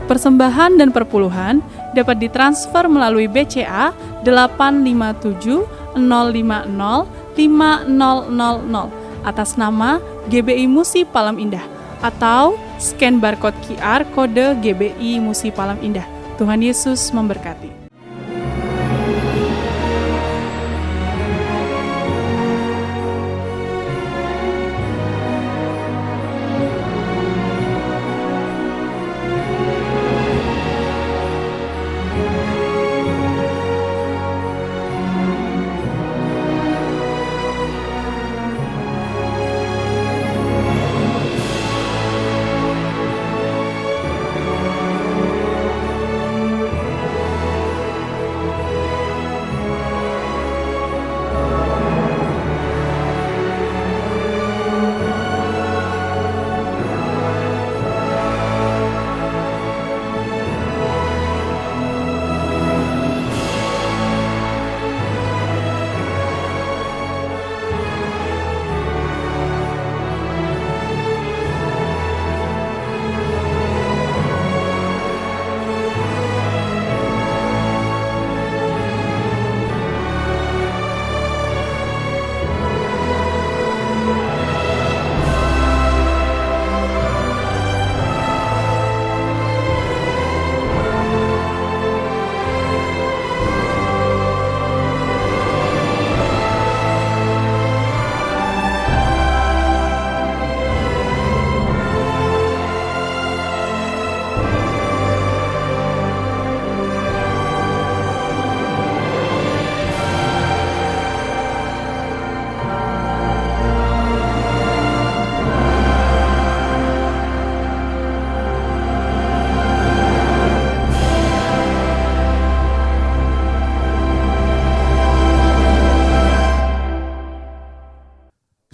Persembahan dan perpuluhan dapat ditransfer melalui BCA 857 050 5000 atas nama GBI Musi Palam Indah atau scan barcode QR kode GBI Musi Palam Indah. Tuhan Yesus memberkati.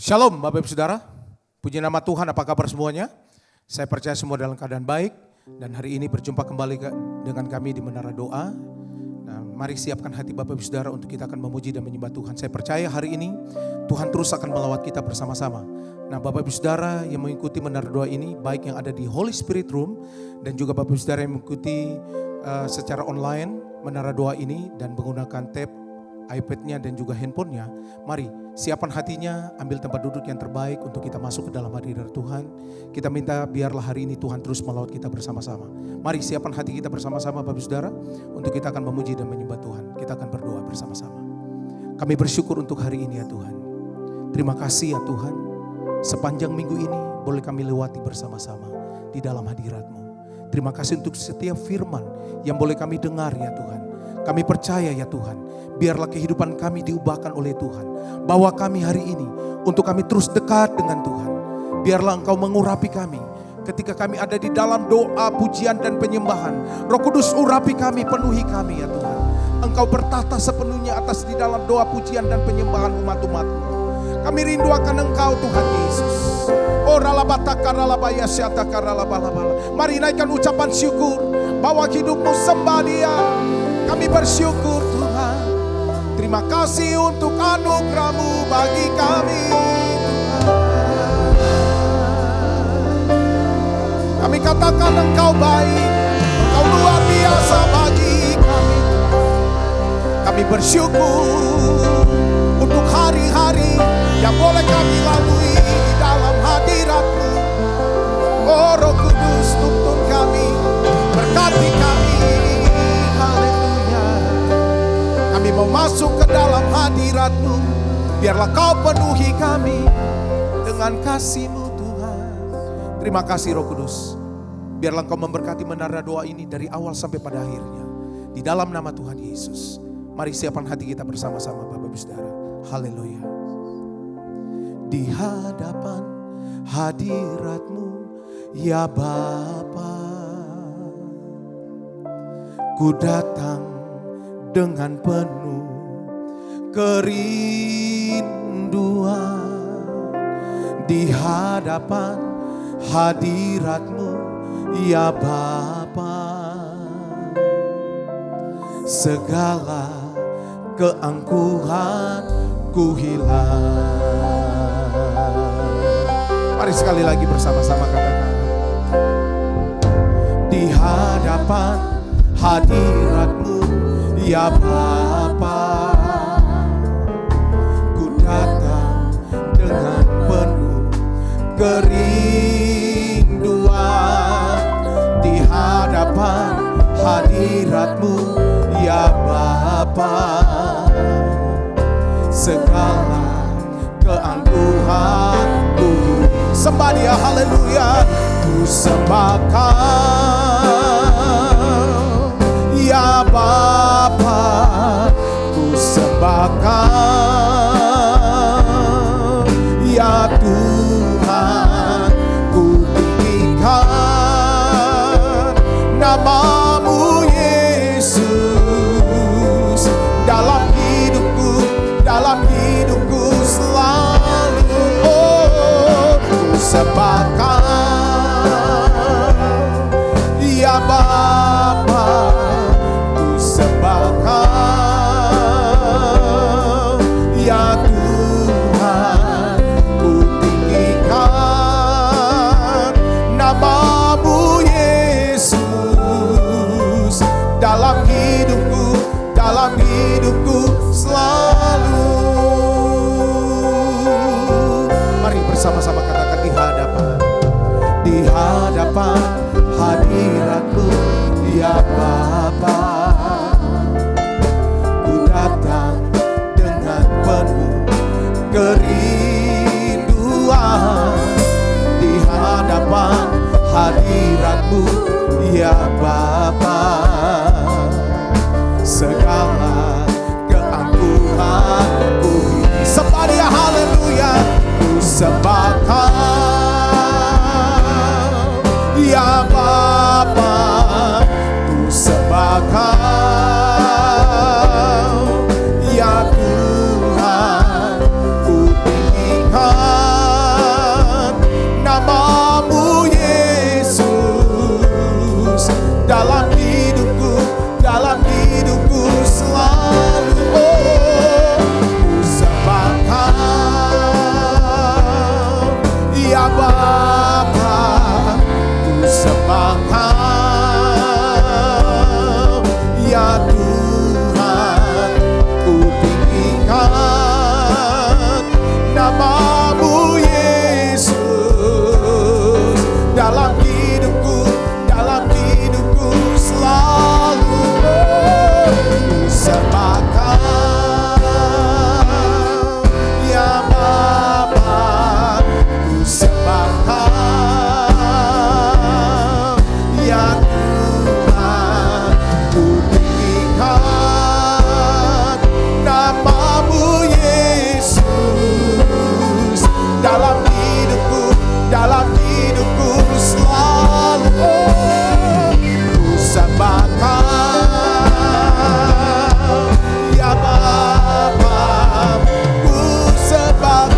Shalom Bapak Ibu Saudara, puji nama Tuhan, apa kabar semuanya? Saya percaya semua dalam keadaan baik dan hari ini berjumpa kembali dengan kami di Menara Doa. Nah, mari siapkan hati Bapak Ibu Saudara untuk kita akan memuji dan menyembah Tuhan. Saya percaya hari ini Tuhan terus akan melawat kita bersama-sama. Nah Bapak Ibu Saudara yang mengikuti Menara Doa ini, baik yang ada di Holy Spirit Room dan juga Bapak Ibu Saudara yang mengikuti secara online Menara Doa ini dan menggunakan tab iPad-nya dan juga handphonenya, mari siapkan hatinya, ambil tempat duduk yang terbaik untuk kita masuk ke dalam hadirat Tuhan. Kita minta biarlah hari ini Tuhan terus melawat kita bersama-sama. Mari siapkan hati kita bersama-sama Bapak Saudara, untuk kita akan memuji dan menyembah Tuhan. Kita akan berdoa bersama-sama. Kami bersyukur untuk hari ini ya Tuhan. Terima kasih ya Tuhan, sepanjang minggu ini boleh kami lewati bersama-sama di dalam hadirat-Mu. Terima kasih untuk setiap firman yang boleh kami dengar ya Tuhan. Kami percaya ya Tuhan, biarlah kehidupan kami diubahkan oleh Tuhan. Bawa kami hari ini untuk kami terus dekat dengan Tuhan. Biarlah Engkau mengurapi kami ketika kami ada di dalam doa, pujian dan penyembahan. Roh Kudus urapi kami, penuhi kami ya Tuhan. Engkau bertata sepenuhnya atas di dalam doa, pujian dan penyembahan umat-umat-Mu. Kami rindu akan Engkau Tuhan Yesus. Mari naikkan ucapan syukur, bawa hidupmu sembah Dia. Kami bersyukur Tuhan, terima kasih untuk anugerah-Mu bagi kami Tuhan. Kami katakan Engkau baik, Engkau luar biasa bagi kami. Kami bersyukur untuk hari-hari yang boleh kami lalui di dalam hadirat-Mu. Oh Roh Kudus, tuntun kami, berkati kami. Kami mau masuk ke dalam hadirat-Mu, biarlah Kau penuhi kami dengan kasih-Mu Tuhan. Terima kasih Roh Kudus, biarlah Kau memberkati Menara Doa ini dari awal sampai pada akhirnya. Di dalam nama Tuhan Yesus, mari siapkan hati kita bersama-sama Bapak Ibu Saudara. Haleluya. Di hadapan hadirat-Mu ya Bapa, ku datang dengan penuh kerinduan di hadapan hadirat-Mu ya Bapa. Segala keangkuhan ku hilang. Mari sekali lagi bersama-sama katakan, di hadapan Ya Bapa, ku datang dengan penuh kerinduan di hadapan hadirat-Mu, ya Bapa. Segala keangkuhanku sembah Dia, haleluya, ku sembahkan, ya Bapa, ku sembahkan, ya Tuhan, ku tinggikan nama-Mu Yesus dalam hidupku selalu. Oh, ku sembahkan, ya Bapa, ku sembahkan, ya Tuhan, ku tinggikan nama-Mu Yesus dalam hidupku selalu. Mari bersama-sama katakan, di hadapan hadirat-Mu, ya Bapa, ku datang dengan penuh kerinduan di hadapan hadirat-Mu, ya Bapa. Segala keangkuhanku sembah Dia, haleluya, ku sembahkan, ya Bapa, ku sembahkan, ya Tuhan, ku tinggikan nama-Mu Yesus dalam hidupku selalu. Oh, ku sembahkan, ya Bapa, ku sembahkan, ya Tuhan, ku tinggikan nama-Mu Yesus dalam hidupku selalu. Ku sembahkan, ya Bapa, ku sembahkan, ya Tuhan, ku tinggikan nama-Mu Yesus dalam hidupku selalu. Ku sembahkan, ya Bapa, ku sembahkan,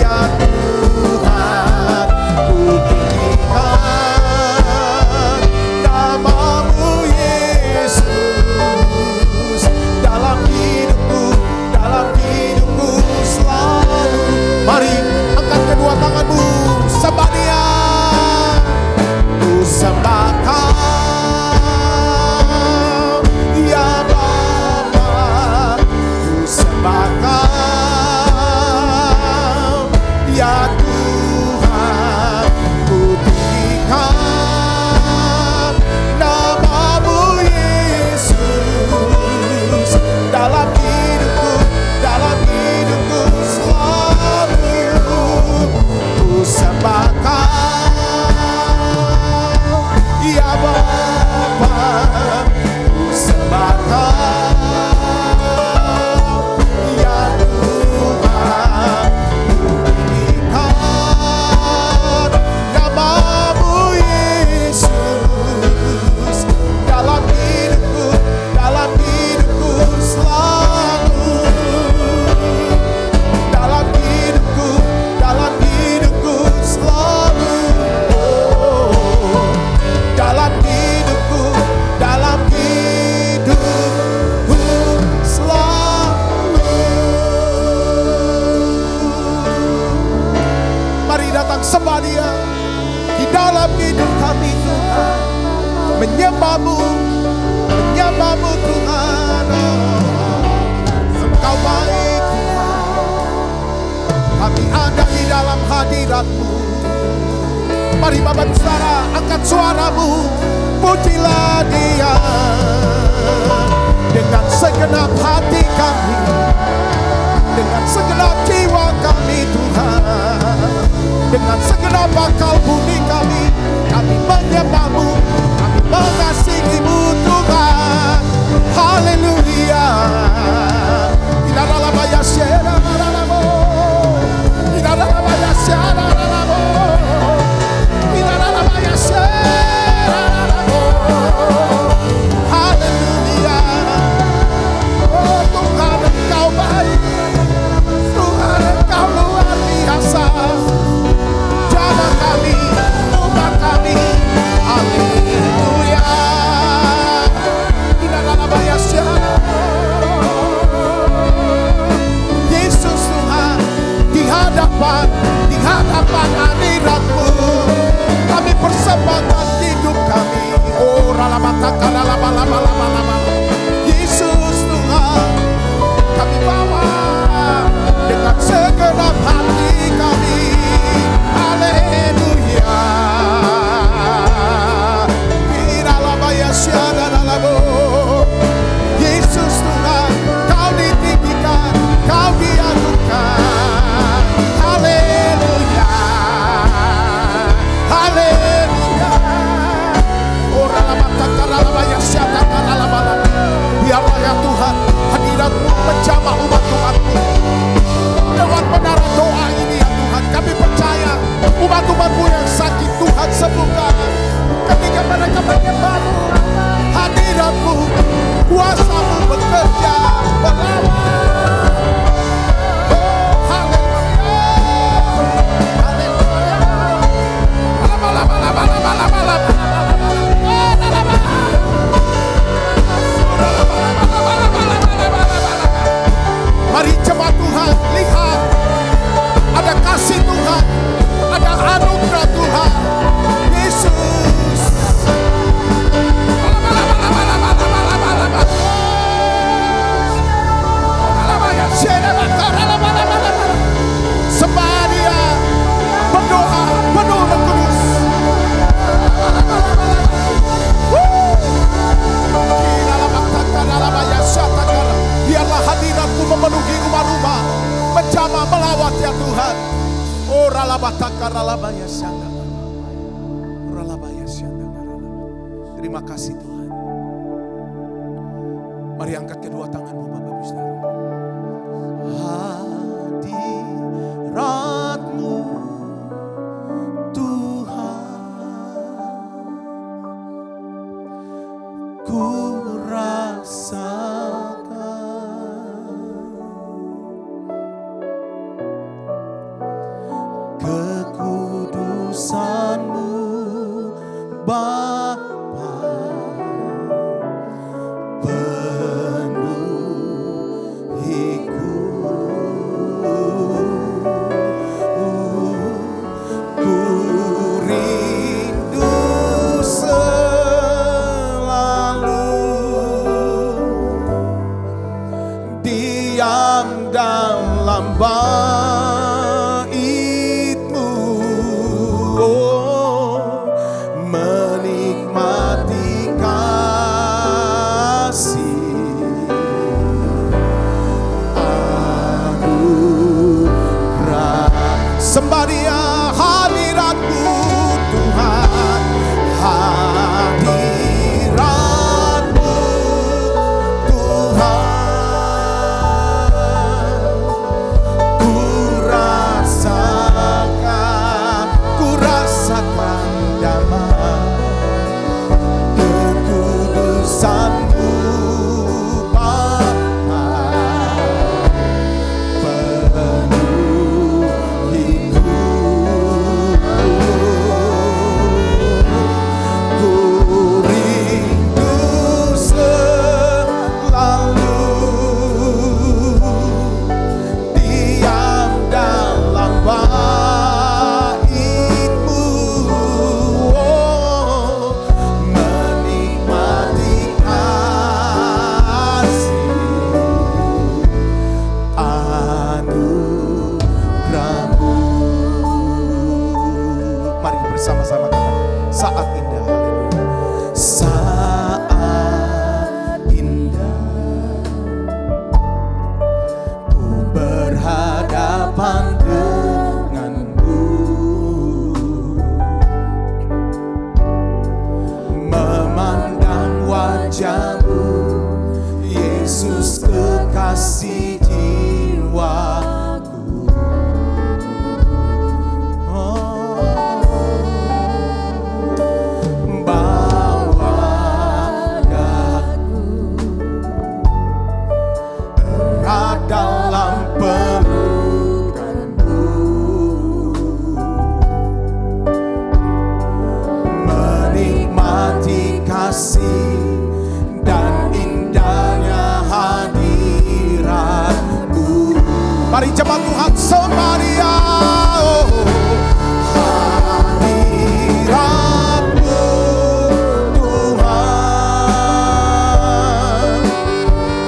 ya Tuhan, ku tinggikan nama-Mu Yesus dalam hidupku selalu. Mari angkat kedua tanganmu, sembah Dia. Ku sembahkan, ya Bapa, ku sembahkan, ya Tuhan, ku tinggikan nama-Mu Yesus dalam hidupku selalu. Ku sembahkan, ya Bapa, ku sembahkan, ya Tuhan, ku tinggikan nama-Mu Yesus dalam hidupku selalu. Dalam hidupku selalu. Oh, dalam hidupku selalu. Mari datang sembah Dia di dalam hidup kami, Tuhan, menyembah-Mu, namamu Tuhan, Engkau baik Tuhan. Kami ada di dalam hadirat-Mu. Mari Bapak Ibu Saudara, angkat suaramu, pujilah Dia dengan segenap hati kami, dengan segenap jiwa kami Tuhan, dengan segenap akal budi kami menyembah-Mu, kami mengasihi-Mu Tuhan. Haleluya. Tidak ada lama ya syara, tidak ada lama ya syara, tidak ada lama ya syara. Haleluya. Oh Tuhan, Engkau baik, Tuhan Engkau luar biasa. Jaga kami, umat kami. Haleluya. Tidak ada lama ya syara. Yesus Tuhan, di hadapan hadirat-Mu kami persembahkan hidup kami. Oh ralabataka lama. Yesus Tuhan, kami bawa dengan segenap hati kami. Haleluya. Tidak lama ya syada lama. Yesus Tuhan, Kau ditinggikan, Kau diagungkan. Haleluya. Haleluya. Ora lama takara lama ya syada lama. Biarlah ya Tuhan, hadirat-Mu menjamah umat-umat-Mu. Lewat menara doa ini ya Tuhan, kami percaya umat-umat-Mu yang sakit Tuhan sembuhkan. Ketika mereka menyembah-Mu, hadirat-Mu, kuasa-Mu bekerja melawan. Oh haleluya. Haleluya. Lama. Mari jemaat Tuhan, lihat ada kasih Tuhan, ada anugerah Tuhan. Yesus. Sembah Dia, berdoa penuh Roh Kudus. Biarlah hadirat-Mu memenuhi rumah-rumah, menjamah melawat ya Tuhan. Oh ralabatakara syanda. Terima kasih Tuhan. Mari angkat kedua tanganmu Bapak Ibu Saudara. Hadirat-Mu Tuhan, ku rasakan kekudusan-Mu Bapa, penuhiku. Ku rindu selalu diam dalam bait-Mu, oh, menikmati bersama-sama katakan saat indah. Haleluya. Saat indah ku berhadapan denganmu, memandang wajahmu, Yesus kekasih jiwaku. Bawa daku erat dalam pelukanmu, menikmati kasih dan indahnya hadiratmu. Mari jemaat Tuhan Samaria, hadiratmu Tuhan,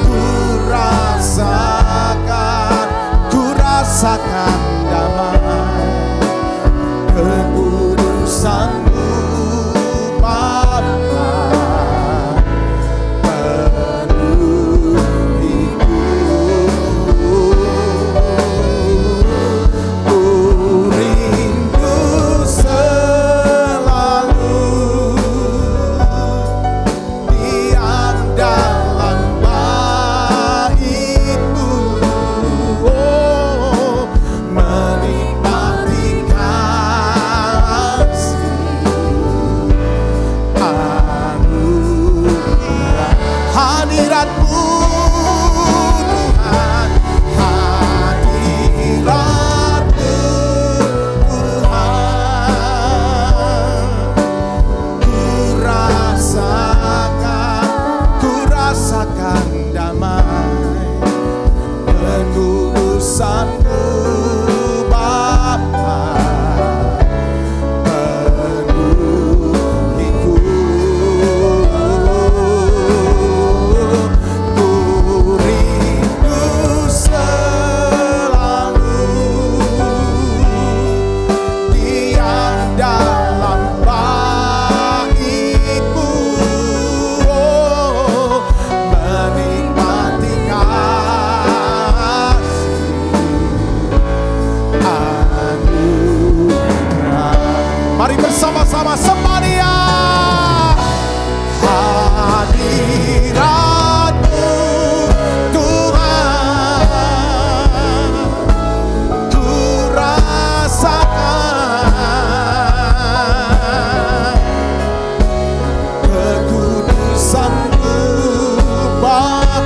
ku rasakan damai kekudusanmu Bapa. Mari bersama-sama Samaria, hadiratmu Tuhan, ku rasakan kekudusanmu Bapa.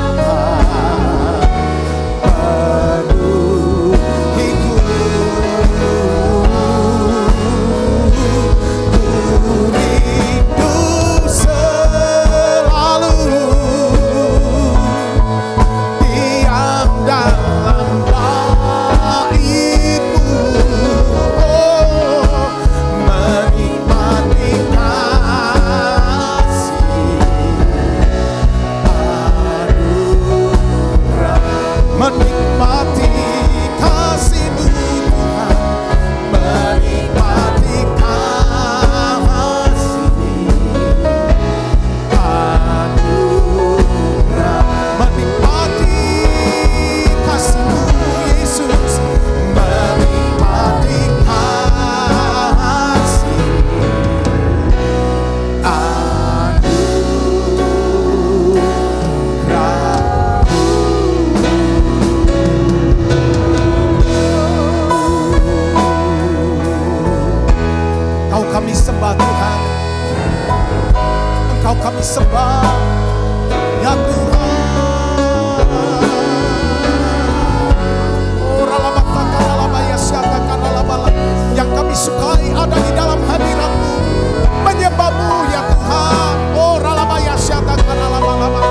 Menikmati kasih-Mu Tuhan, menikmati kasih anugerah, menikmati kasih-Mu Yesus, menikmati kasih kami sembah Tuhan, Engkau kami sembah ya Tuhan. Yang kami sukai ada di dalam hadirat-Mu, menyembah-Mu ya Tuhan. Oh ralabaya syata karalaba-laba,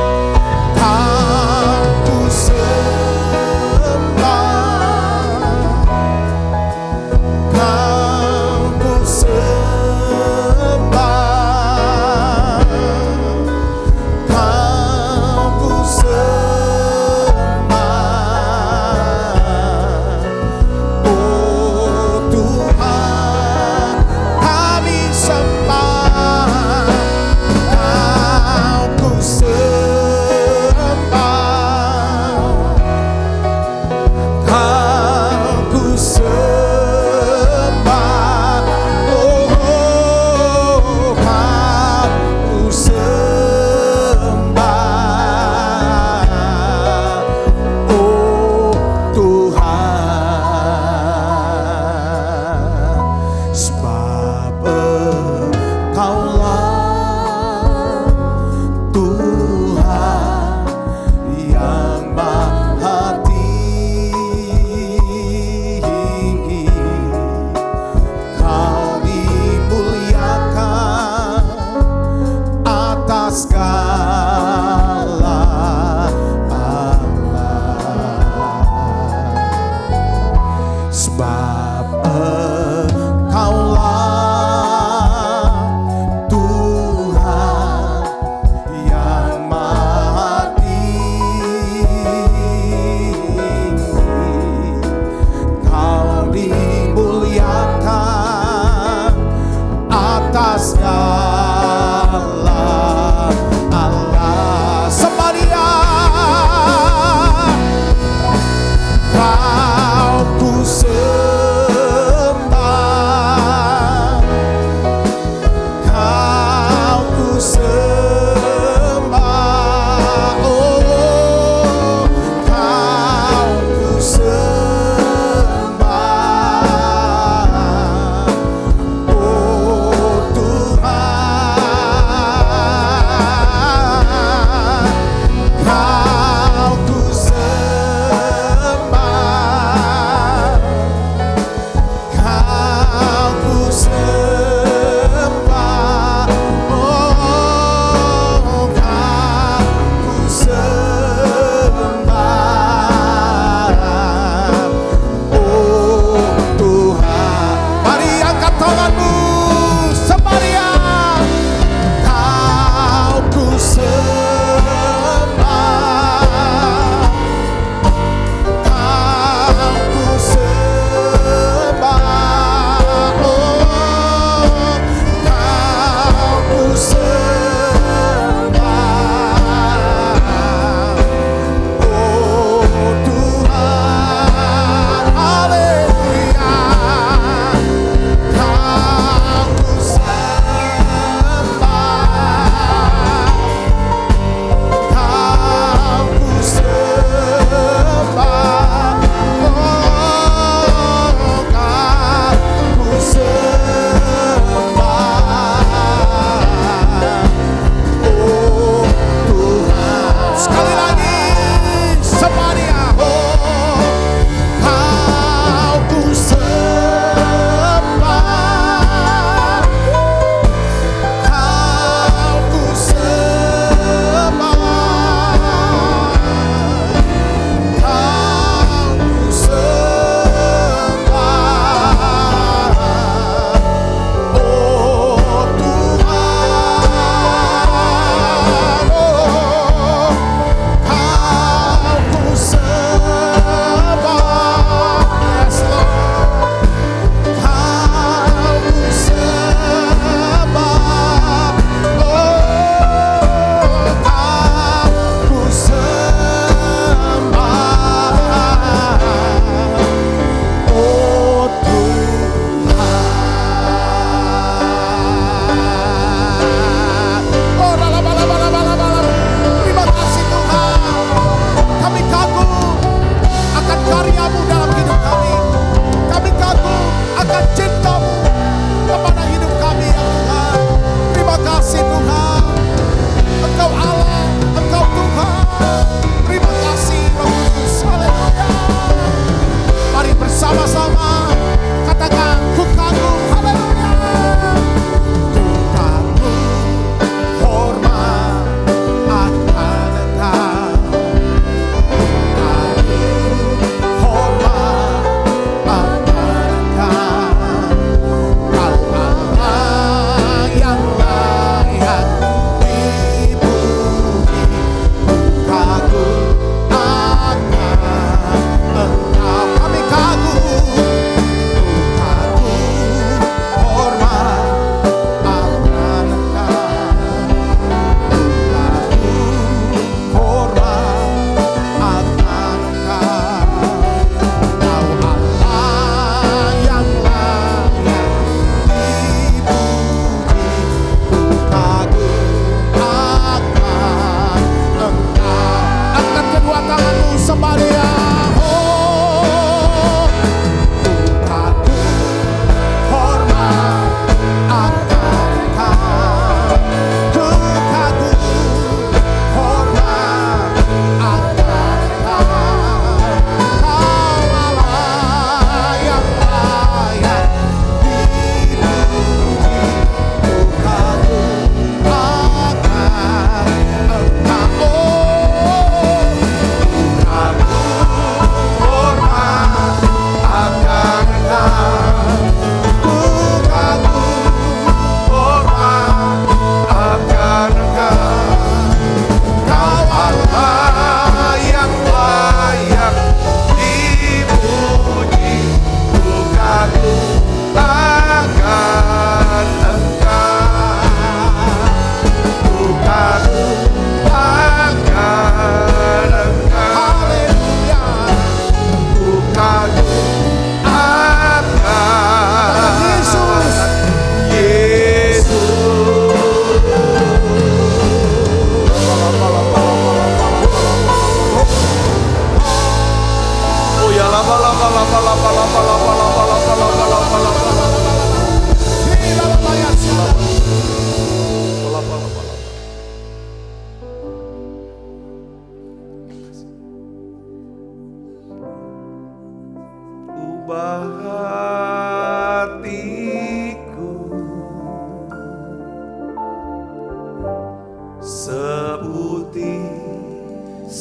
Kau sembah, Kau sembah. Oh Tuhan, kami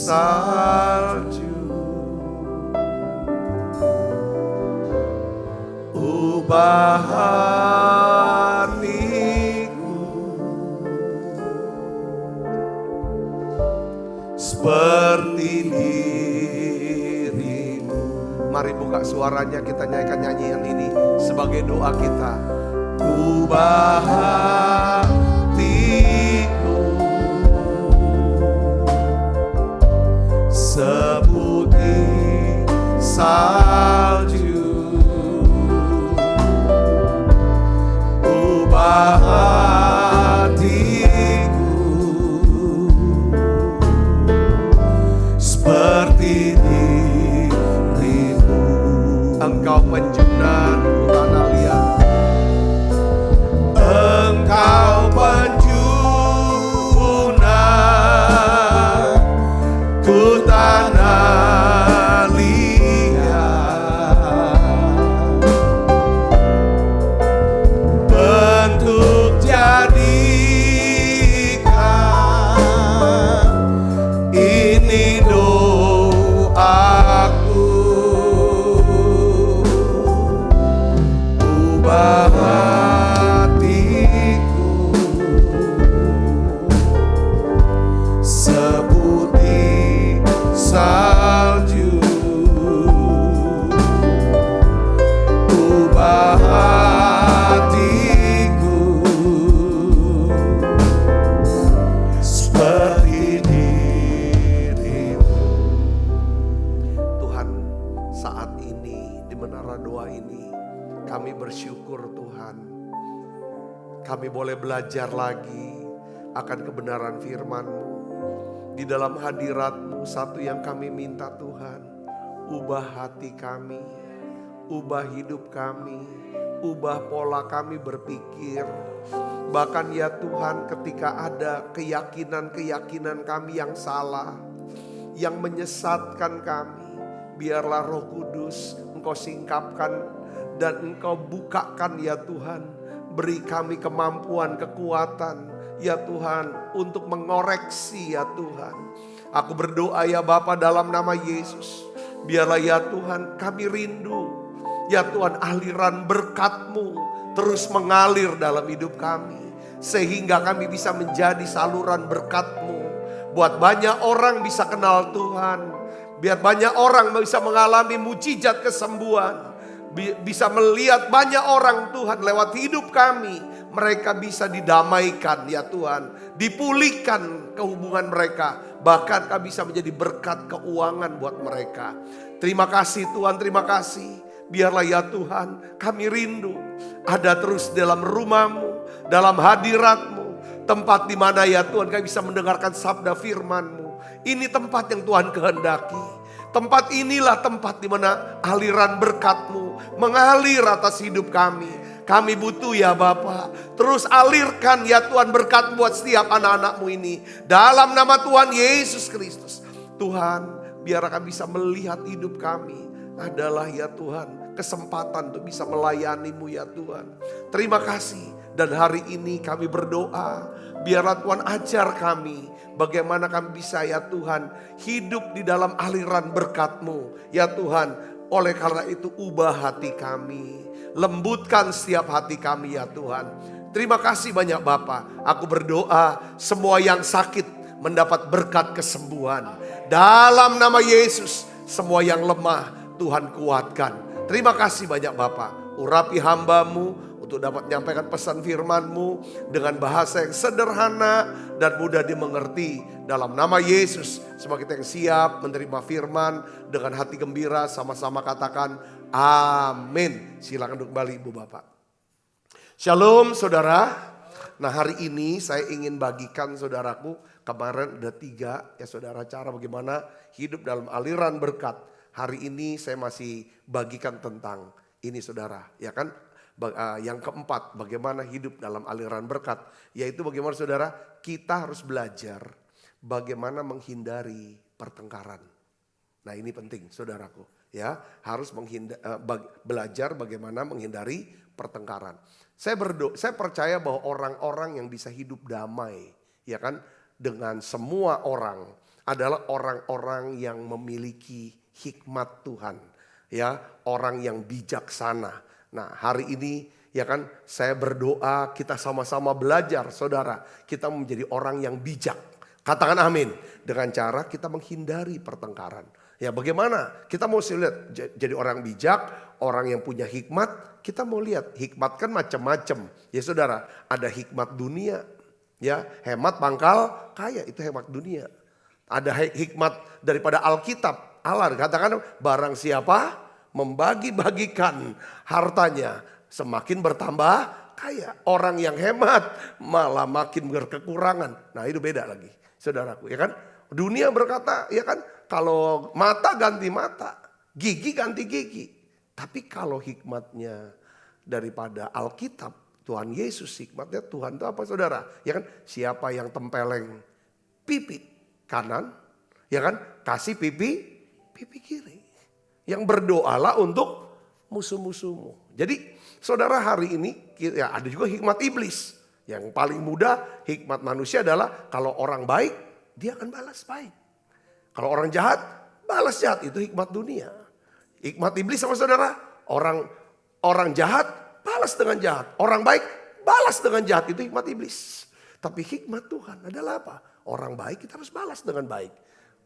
salju, ubah hatiku seperti dirimu. Mari buka suaranya, kita nyanyikan nyanyian ini sebagai doa kita. Ubah hatiku seperti salju, ubah hatiku seperti dirimu. Engkau penjunan tanah liat, Engkau penjunan ku tanah liat, bentuk jadikan ini doaku, ubah hatiku seperti salju, ubah hatiku seperti dirimu. Tuhan, saat ini di menara doa ini kami bersyukur Tuhan, kami boleh belajar lagi akan kebenaran firman-Mu. Di dalam hadirat-Mu, satu yang kami minta Tuhan, ubah hati kami, ubah hidup kami, ubah pola kami berpikir. Bahkan ya Tuhan, ketika ada keyakinan-keyakinan kami yang salah, yang menyesatkan kami, biarlah Roh Kudus Engkau singkapkan dan Engkau bukakan ya Tuhan. Beri kami kemampuan, kekuatan ya Tuhan untuk mengoreksi ya Tuhan. Aku berdoa ya Bapa dalam nama Yesus. Biarlah ya Tuhan kami rindu ya Tuhan aliran berkat-Mu terus mengalir dalam hidup kami. Sehingga kami bisa menjadi saluran berkat-Mu. Buat banyak orang bisa kenal Tuhan. Biar banyak orang bisa mengalami mujizat kesembuhan. Bisa melihat banyak orang Tuhan lewat hidup kami. Mereka bisa didamaikan ya Tuhan. Dipulihkan kehubungan mereka. Bahkan kami bisa menjadi berkat keuangan buat mereka. Terima kasih Tuhan, terima kasih. Biarlah ya Tuhan kami rindu ada terus dalam rumah-Mu, dalam hadirat-Mu. Tempat di mana ya Tuhan kami bisa mendengarkan sabda firman-Mu. Ini tempat yang Tuhan kehendaki. Tempat inilah tempat di mana aliran berkat-Mu mengalir atas hidup kami. Kami butuh ya Bapa. Terus alirkan ya Tuhan berkat buat setiap anak-anak-Mu ini. Dalam nama Tuhan Yesus Kristus. Tuhan, biar kami bisa melihat hidup kami adalah ya Tuhan kesempatan untuk bisa melayani-Mu ya Tuhan. Terima kasih. Dan hari ini kami berdoa, biarlah Tuhan ajar kami bagaimana kami bisa ya Tuhan hidup di dalam aliran berkat-Mu. Ya Tuhan, oleh karena itu ubah hati kami. Lembutkan setiap hati kami ya Tuhan. Terima kasih banyak Bapa. Aku berdoa semua yang sakit mendapat berkat kesembuhan. Dalam nama Yesus, semua yang lemah Tuhan kuatkan. Terima kasih banyak Bapa. Urapi hamba-Mu untuk dapat menyampaikan pesan firman-Mu dengan bahasa yang sederhana dan mudah dimengerti. Dalam nama Yesus, semua kita yang siap menerima firman dengan hati gembira sama-sama katakan amin. Silakan duduk kembali Ibu Bapak. Shalom saudara. Nah hari ini saya ingin bagikan saudaraku, kemarin ada 3 ya saudara, cara bagaimana hidup dalam aliran berkat. Hari ini saya masih bagikan tentang ini saudara, ya kan? Yang keempat, bagaimana hidup dalam aliran berkat. Yaitu bagaimana saudara, kita harus belajar bagaimana menghindari pertengkaran. Nah ini penting saudaraku, ya harus belajar bagaimana menghindari pertengkaran. Saya percaya bahwa orang-orang yang bisa hidup damai, ya kan, dengan semua orang adalah orang-orang yang memiliki hikmat Tuhan. Ya, orang yang bijaksana. Nah, hari ini ya kan saya berdoa kita sama-sama belajar saudara. Kita menjadi orang yang bijak. Katakan amin. Dengan cara kita menghindari pertengkaran. Ya bagaimana? Kita mau lihat jadi orang bijak, orang yang punya hikmat. Kita mau lihat hikmat kan macam-macam. Ya saudara, ada hikmat dunia. Ya, hemat pangkal kaya, itu hemat dunia. Ada hikmat daripada Alkitab. Allah katakan barang siapa membagi-bagikan hartanya semakin bertambah kaya. Orang yang hemat malah makin berkekurangan. Nah itu beda lagi saudaraku ya kan. Dunia berkata ya kan kalau mata ganti mata, gigi ganti gigi. Tapi kalau hikmatnya daripada Alkitab, Tuhan Yesus hikmatnya Tuhan itu apa saudara? Ya kan siapa yang tempeleng pipi kanan ya kan kasih pipi kiri. Yang berdoalah untuk musuh-musuhmu. Jadi saudara hari ini ya ada juga hikmat iblis. Yang paling mudah hikmat manusia adalah kalau orang baik dia akan balas baik. Kalau orang jahat balas jahat, itu hikmat dunia. Hikmat iblis sama saudara, orang jahat balas dengan jahat. Orang baik balas dengan jahat, itu hikmat iblis. Tapi hikmat Tuhan adalah apa? Orang baik kita harus balas dengan baik.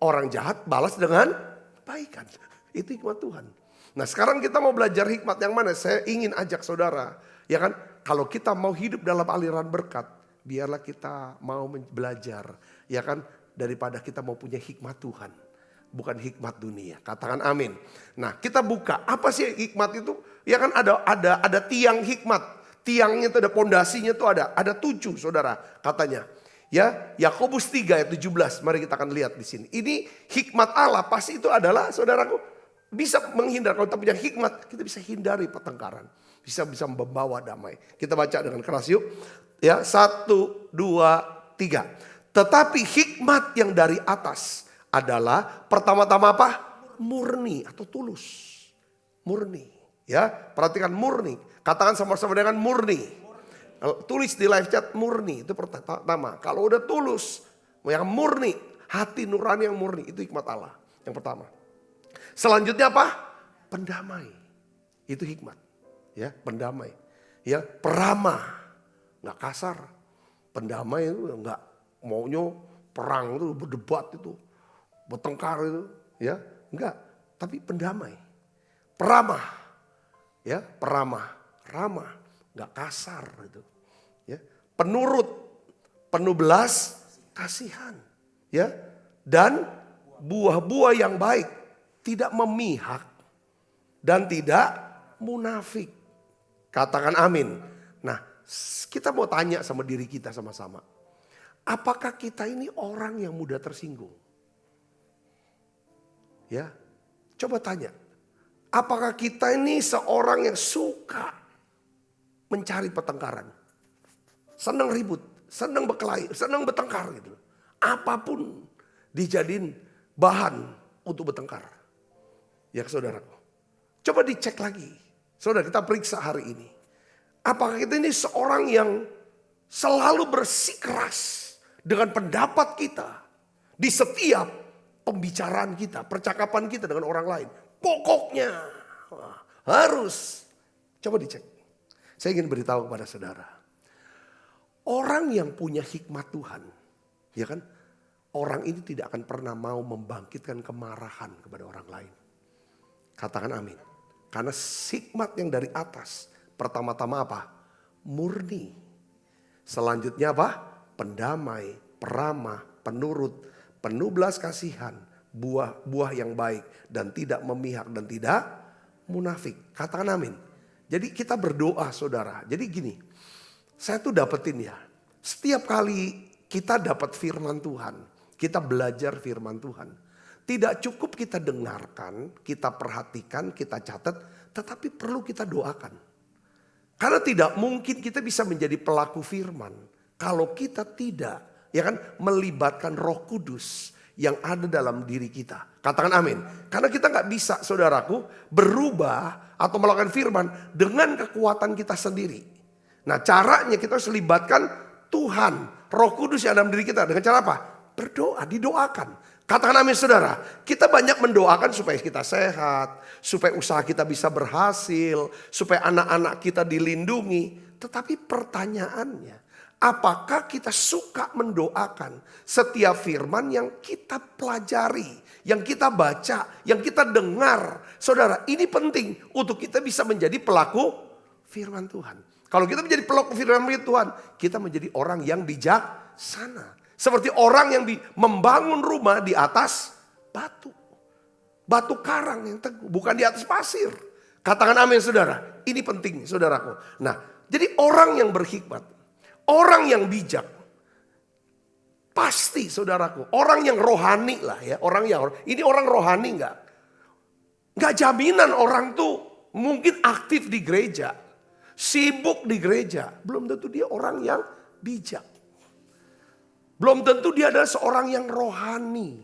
Orang jahat balas dengan kebaikan. Itu hikmat Tuhan. Nah sekarang kita mau belajar hikmat yang mana? Saya ingin ajak saudara. Ya kan kalau kita mau hidup dalam aliran berkat. Biarlah kita mau belajar. Ya kan daripada kita mau punya hikmat Tuhan. Bukan hikmat dunia. Katakan amin. Nah kita buka. Apa sih hikmat itu? Ya kan ada tiang hikmat. Tiangnya itu ada pondasinya itu ada. Ada 7 saudara katanya. Ya, Yakobus 3 ayat 17. Mari kita akan lihat di sini. Ini hikmat Allah pasti itu adalah saudaraku bisa menghindar. Kalau kita punya hikmat, kita bisa hindari pertengkaran. Bisa membawa damai. Kita baca dengan keras yuk. Ya, 1, 2, 3. Tetapi hikmat yang dari atas adalah pertama-tama apa? Murni atau tulus. Murni. Ya, perhatikan murni. Katakan sama-sama dengan murni. Tulis di live chat murni itu pertama. Kalau udah tulus, yang murni, hati nurani yang murni itu hikmat Allah. Yang pertama. Selanjutnya apa? Pendamai. Itu hikmat. Ya, pendamai. Ya, peramah. Nggak kasar. Pendamai itu nggak maunya perang itu berdebat itu, bertengkar itu, ya, enggak. Tapi pendamai. Peramah. Ya, peramah, ramah. Gak kasar gitu. Ya, penurut, penuh belas kasihan, ya, dan buah-buah yang baik, tidak memihak dan tidak munafik. Katakan amin. Nah, kita mau tanya sama diri kita sama-sama. Apakah kita ini orang yang mudah tersinggung? Ya, coba tanya. Apakah kita ini seorang yang suka mencari pertengkaran, senang ribut, senang berkelahi, senang bertengkar gitu. Apapun dijadiin bahan untuk bertengkar. Ya saudaraku, coba dicek lagi. Saudara kita periksa hari ini. Apakah kita ini seorang yang selalu bersikeras dengan pendapat kita di setiap pembicaraan kita, percakapan kita dengan orang lain. Pokoknya harus, coba dicek. Saya ingin beritahu kepada saudara. Orang yang punya hikmat Tuhan. Ya kan? Orang ini tidak akan pernah mau membangkitkan kemarahan kepada orang lain. Katakan amin. Karena hikmat yang dari atas. Pertama-tama apa? Murni. Selanjutnya apa? Pendamai, peramah, penurut, penuh belas kasihan. Buah yang baik. Dan tidak memihak dan tidak munafik. Katakan amin. Jadi kita berdoa saudara. Jadi gini, saya tuh dapetin ya. Setiap kali kita dapat firman Tuhan, kita belajar firman Tuhan. Tidak cukup kita dengarkan, kita perhatikan, kita catat. Tetapi perlu kita doakan. Karena tidak mungkin kita bisa menjadi pelaku firman. Kalau kita tidak ya kan, melibatkan Roh Kudus yang ada dalam diri kita. Katakan amin. Karena kita gak bisa saudaraku berubah atau melakukan firman dengan kekuatan kita sendiri. Nah caranya kita harus libatkan Tuhan, Roh Kudus yang dalam diri kita. Dengan cara apa? Berdoa, didoakan. Katakan amin saudara. Kita banyak mendoakan supaya kita sehat, supaya usaha kita bisa berhasil, supaya anak-anak kita dilindungi. Tetapi pertanyaannya, apakah kita suka mendoakan setiap firman yang kita pelajari, yang kita baca, yang kita dengar? Saudara, ini penting untuk kita bisa menjadi pelaku firman Tuhan. Kalau kita menjadi pelaku firman Tuhan, kita menjadi orang yang bijaksana. Seperti orang yang membangun rumah di atas batu. Batu karang yang teguh, bukan di atas pasir. Katakan amin saudara. Ini penting saudaraku. Nah, jadi orang yang berhikmat, orang yang bijak, pasti saudaraku, orang yang rohani lah ya. Ini orang rohani enggak? Enggak jaminan orang tuh mungkin aktif di gereja, sibuk di gereja. Belum tentu dia orang yang bijak. Belum tentu dia adalah seorang yang rohani.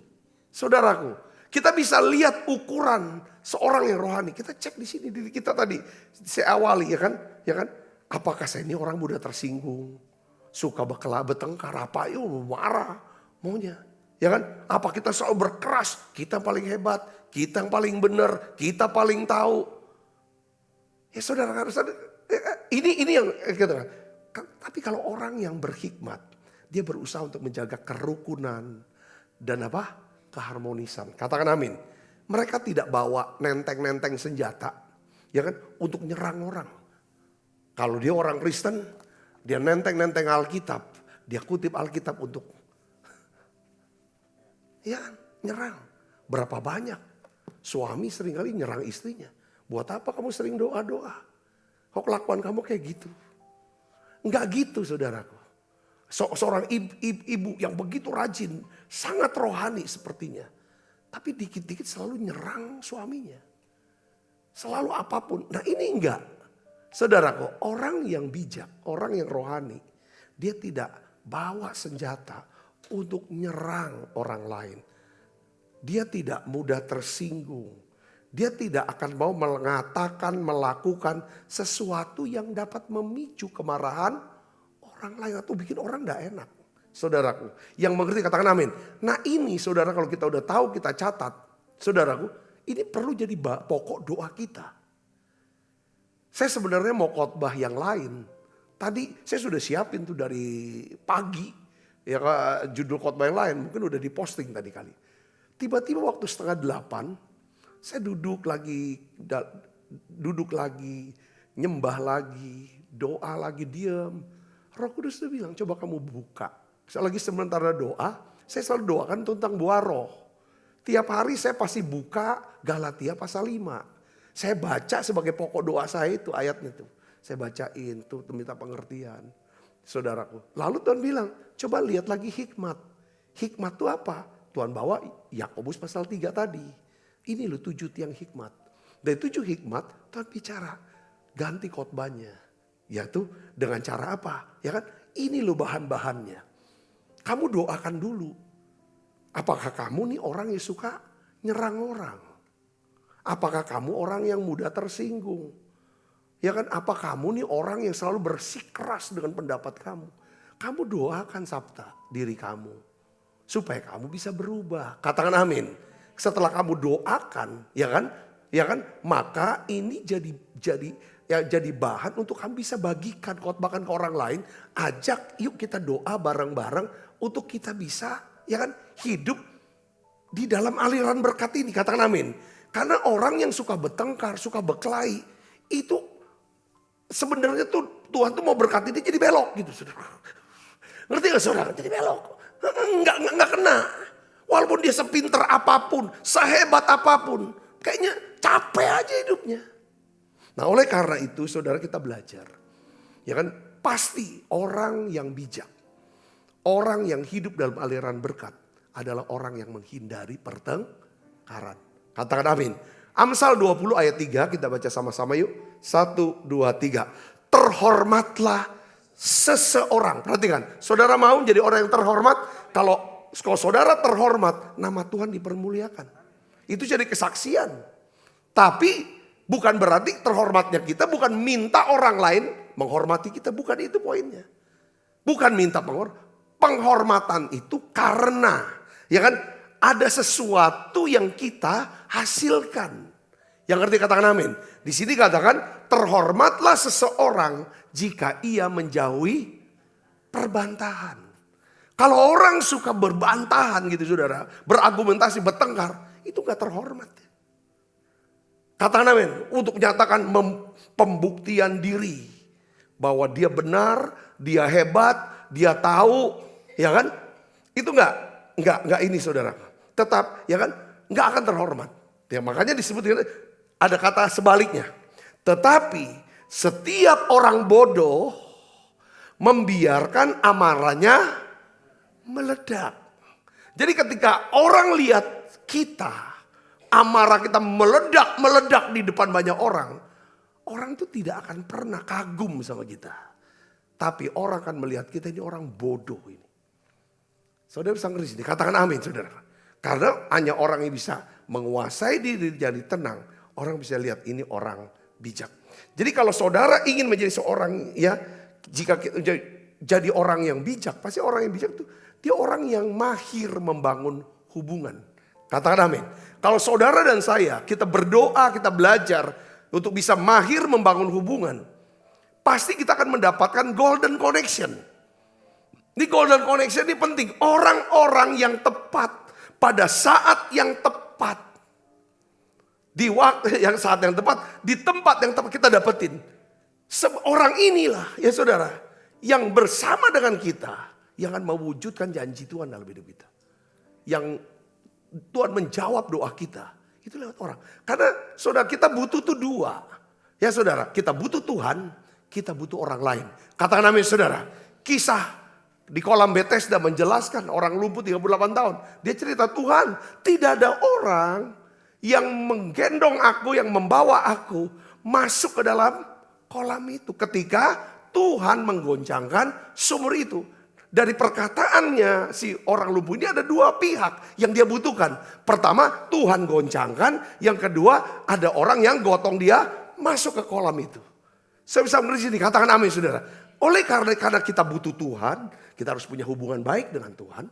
Saudaraku, kita bisa lihat ukuran seorang yang rohani. Kita cek di sini diri kita tadi. Saya awali ya kan? Ya kan? Apakah saya ini orang mudah tersinggung? Suka bertengkar apa? Yuk marah maunya. Ya kan? Apa kita selalu berkeras? Kita paling hebat, kita yang paling benar, kita paling tahu. Ya saudara, ini yang kita. Tapi kalau orang yang berhikmat, dia berusaha untuk menjaga kerukunan dan keharmonisan. Katakan amin. Mereka tidak bawa nenteng-nenteng senjata, ya kan, untuk nyerang orang. Kalau dia orang Kristen, dia nenteng-nenteng Alkitab, dia kutip Alkitab untuk ya nyerang. Berapa banyak suami seringkali nyerang istrinya. Buat apa kamu sering doa-doa? Kok kelakuan kamu kayak gitu? Enggak gitu saudaraku. Seorang ibu yang begitu rajin, sangat rohani sepertinya. Tapi dikit-dikit selalu nyerang suaminya. Selalu apapun. Nah ini enggak. Saudaraku, orang yang bijak, orang yang rohani, dia tidak bawa senjata untuk nyerang orang lain. Dia tidak mudah tersinggung. Dia tidak akan mau mengatakan, melakukan sesuatu yang dapat memicu kemarahan orang lain atau bikin orang tidak enak. Saudaraku, yang mengerti katakan amin. Nah ini saudara, kalau kita udah tahu, kita catat. Saudaraku, ini perlu jadi pokok doa kita. Saya sebenarnya mau khotbah yang lain. Tadi saya sudah siapin tuh dari pagi. Ya judul khotbah yang lain mungkin udah diposting tadi kali. Tiba-tiba waktu 7:30 saya duduk lagi, nyembah lagi, doa lagi, diam. Roh Kudus itu bilang, coba kamu buka. Saya lagi sementara doa, saya selalu doakan tentang buah roh. Tiap hari saya pasti buka Galatia pasal 5. Saya baca sebagai pokok doa saya itu ayatnya tuh. Saya bacain tuh minta pengertian. Saudaraku. Lalu Tuhan bilang, coba lihat lagi hikmat. Hikmat itu apa? Tuhan bawa Yakobus pasal 3 tadi. Ini loh 7 tiang hikmat. Dari 7 hikmat Tuhan bicara. Ganti khotbahnya. Yaitu dengan cara apa? Ya kan? Ini loh bahan-bahannya. Kamu doakan dulu. Apakah kamu nih orang yang suka nyerang orang? Apakah kamu orang yang mudah tersinggung? Ya kan? Apa kamu nih orang yang selalu bersikeras dengan pendapat kamu? Kamu doakan Sabta diri kamu. Supaya kamu bisa berubah. Katakan amin. Setelah kamu doakan, ya kan? Maka ini jadi bahan untuk kamu bisa bagikan, khotbahkan ke orang lain. Ajak, yuk kita doa bareng-bareng untuk kita bisa, ya kan, hidup di dalam aliran berkat ini. Katakan amin. Karena orang yang suka bertengkar, suka berkelahi, itu sebenarnya tuh Tuhan tuh mau berkati dia jadi belok gitu, saudara. Ngerti gak saudara? Jadi belok. Enggak kena. Walaupun dia sepinter apapun, sehebat apapun, kayaknya capek aja hidupnya. Nah oleh karena itu saudara kita belajar. Ya kan, pasti orang yang bijak, orang yang hidup dalam aliran berkat adalah orang yang menghindari pertengkaran. Katakan amin. Amsal 20 ayat 3 kita baca sama-sama yuk. 1, 2, 3. Terhormatlah seseorang. Perhatikan, saudara mau jadi orang yang terhormat? Kalau saudara terhormat, nama Tuhan dipermuliakan. Itu jadi kesaksian. Tapi bukan berarti terhormatnya kita bukan minta orang lain menghormati kita. Bukan itu poinnya. Bukan minta penghormatan itu karena, ya kan, ada sesuatu yang kita hasilkan. Yang ngerti katakan amin. Di sini katakan terhormatlah seseorang jika ia menjauhi perbantahan. Kalau orang suka berbantahan gitu saudara, berargumentasi, bertengkar, itu gak terhormat. Katakan amin. Untuk menyatakan pembuktian diri. Bahwa dia benar, dia hebat, dia tahu, ya kan? Itu enggak ini saudara. Tetap, ya kan? Enggak akan terhormat. Ya, makanya disebut ada kata sebaliknya. Tetapi setiap orang bodoh membiarkan amarahnya meledak. Jadi ketika orang lihat kita, amarah kita meledak di depan banyak orang, orang itu tidak akan pernah kagum sama kita. Tapi orang akan melihat kita ini orang bodoh ini. Saudara bisa ngerti sini, katakan amin saudara. Karena hanya orang yang bisa menguasai diri jadi tenang, orang bisa lihat ini orang bijak. Jadi kalau saudara ingin menjadi seorang ya, jika kita jadi orang yang bijak, pasti orang yang bijak itu dia orang yang mahir membangun hubungan. Katakan amin. Kalau saudara dan saya, kita berdoa, kita belajar untuk bisa mahir membangun hubungan, pasti kita akan mendapatkan golden connection. Ini golden connection ini penting. Orang-orang yang tepat pada saat yang tepat. Di waktu yang saat yang tepat, di tempat yang tepat kita dapetin. Orang inilah ya saudara, yang bersama dengan kita, yang akan mewujudkan janji Tuhan dalam hidup kita. Yang Tuhan menjawab doa kita. Itu lewat orang. Karena saudara kita butuh tuh dua. Ya saudara, kita butuh Tuhan, kita butuh orang lain. Katakan amin saudara. Kisah di kolam Bethesda menjelaskan orang lumpuh 38 tahun. Dia cerita Tuhan, tidak ada orang yang menggendong aku, yang membawa aku masuk ke dalam kolam itu. Ketika Tuhan menggoncangkan sumur itu. Dari perkataannya si orang lumpuh ini ada dua pihak yang dia butuhkan. Pertama Tuhan goncangkan, yang kedua ada orang yang gotong dia masuk ke kolam itu. Saya bisa mengerti sini, katakan amin saudara. Oleh karena kita butuh Tuhan, kita harus punya hubungan baik dengan Tuhan.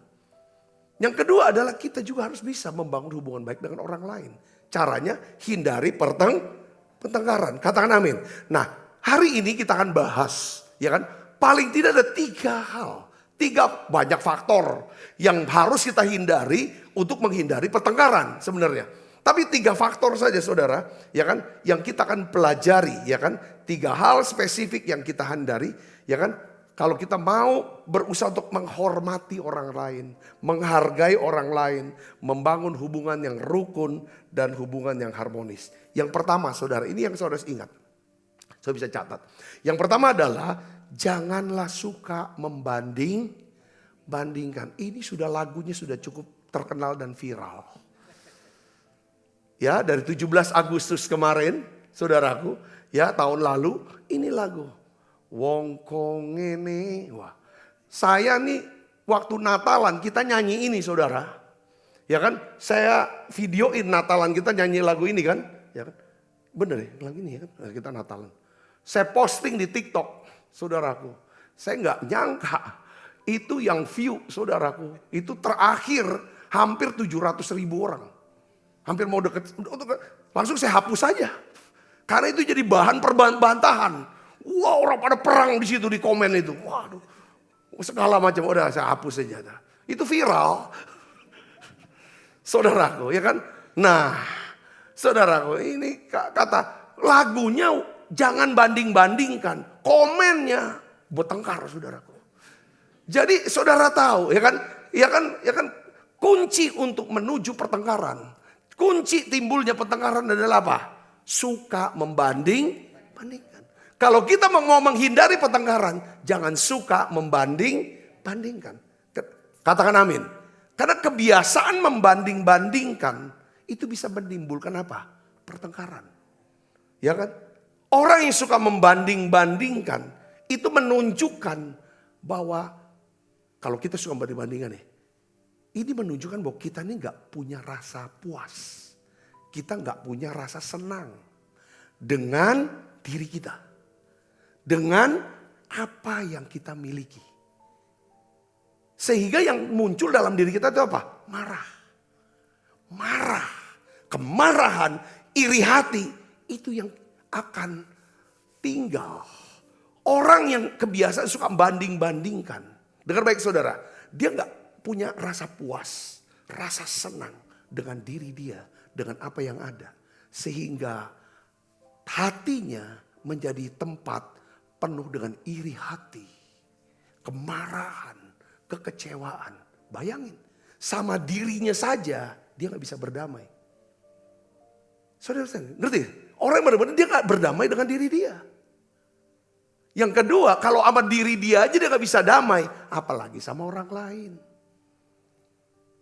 Yang kedua adalah kita juga harus bisa membangun hubungan baik dengan orang lain. Caranya hindari pertengkaran, katakan amin. Nah hari ini kita akan bahas, ya kan? Paling tidak ada 3 hal. 3 banyak faktor yang harus kita hindari untuk menghindari pertengkaran sebenarnya. Tapi 3 faktor saja saudara, ya kan, yang kita akan pelajari, ya kan, 3 hal spesifik yang kita hindari, ya kan. Kalau kita mau berusaha untuk menghormati orang lain, menghargai orang lain, membangun hubungan yang rukun dan hubungan yang harmonis. Yang pertama saudara, ini yang saudara ingat, saya bisa catat. Yang pertama adalah janganlah suka membandingkan. Ini sudah lagunya sudah cukup terkenal dan viral. Ya, dari 17 Agustus kemarin, saudaraku, ya tahun lalu, ini lagu. Wong kong ngene. Wah, saya nih waktu Natalan kita nyanyi ini saudara. Ya kan, saya videoin Natalan kita nyanyi lagu ini kan. Ya kan, bener ya lagu ini ya kan, kita Natalan. Saya posting di TikTok. Saudaraku, saya nggak nyangka itu yang view saudaraku. Itu terakhir hampir 700.000 orang. Hampir mau deket, langsung saya hapus saja. Karena itu jadi bahan perbantahan. Wah orang pada perang di situ di komen itu. Waduh, segala macam udah saya hapus saja. Itu viral. Saudaraku ya kan. Nah saudaraku ini kata lagunya jangan banding-bandingkan. Komennya bertengkar saudaraku. Jadi saudara tahu ya kan kunci untuk menuju pertengkaran. Kunci timbulnya pertengkaran adalah apa? Suka membandingkan. Kalau kita mau menghindari pertengkaran, jangan suka membandingkan. Katakan amin. Karena kebiasaan membanding-bandingkan itu bisa menimbulkan apa? Pertengkaran. Ya kan? Orang yang suka membanding-bandingkan itu menunjukkan bahwa kalau kita suka membanding-bandingkan nih, ini menunjukkan bahwa kita ini gak punya rasa puas. Kita gak punya rasa senang dengan diri kita. Dengan apa yang kita miliki. Sehingga yang muncul dalam diri kita itu apa? Marah. marah, kemarahan, iri hati, itu yang akan tinggal. Orang yang kebiasaan suka banding-bandingkan. Dengar baik saudara, dia gak punya rasa puas, rasa senang dengan diri dia, dengan apa yang ada. Sehingga hatinya menjadi tempat penuh dengan iri hati, kemarahan, kekecewaan. Bayangin, sama dirinya saja dia gak bisa berdamai. Saudara, ngerti? Orang yang benar-benar dia gak berdamai dengan diri dia. Yang kedua, kalau sama diri dia aja dia gak bisa damai, apalagi sama orang lain.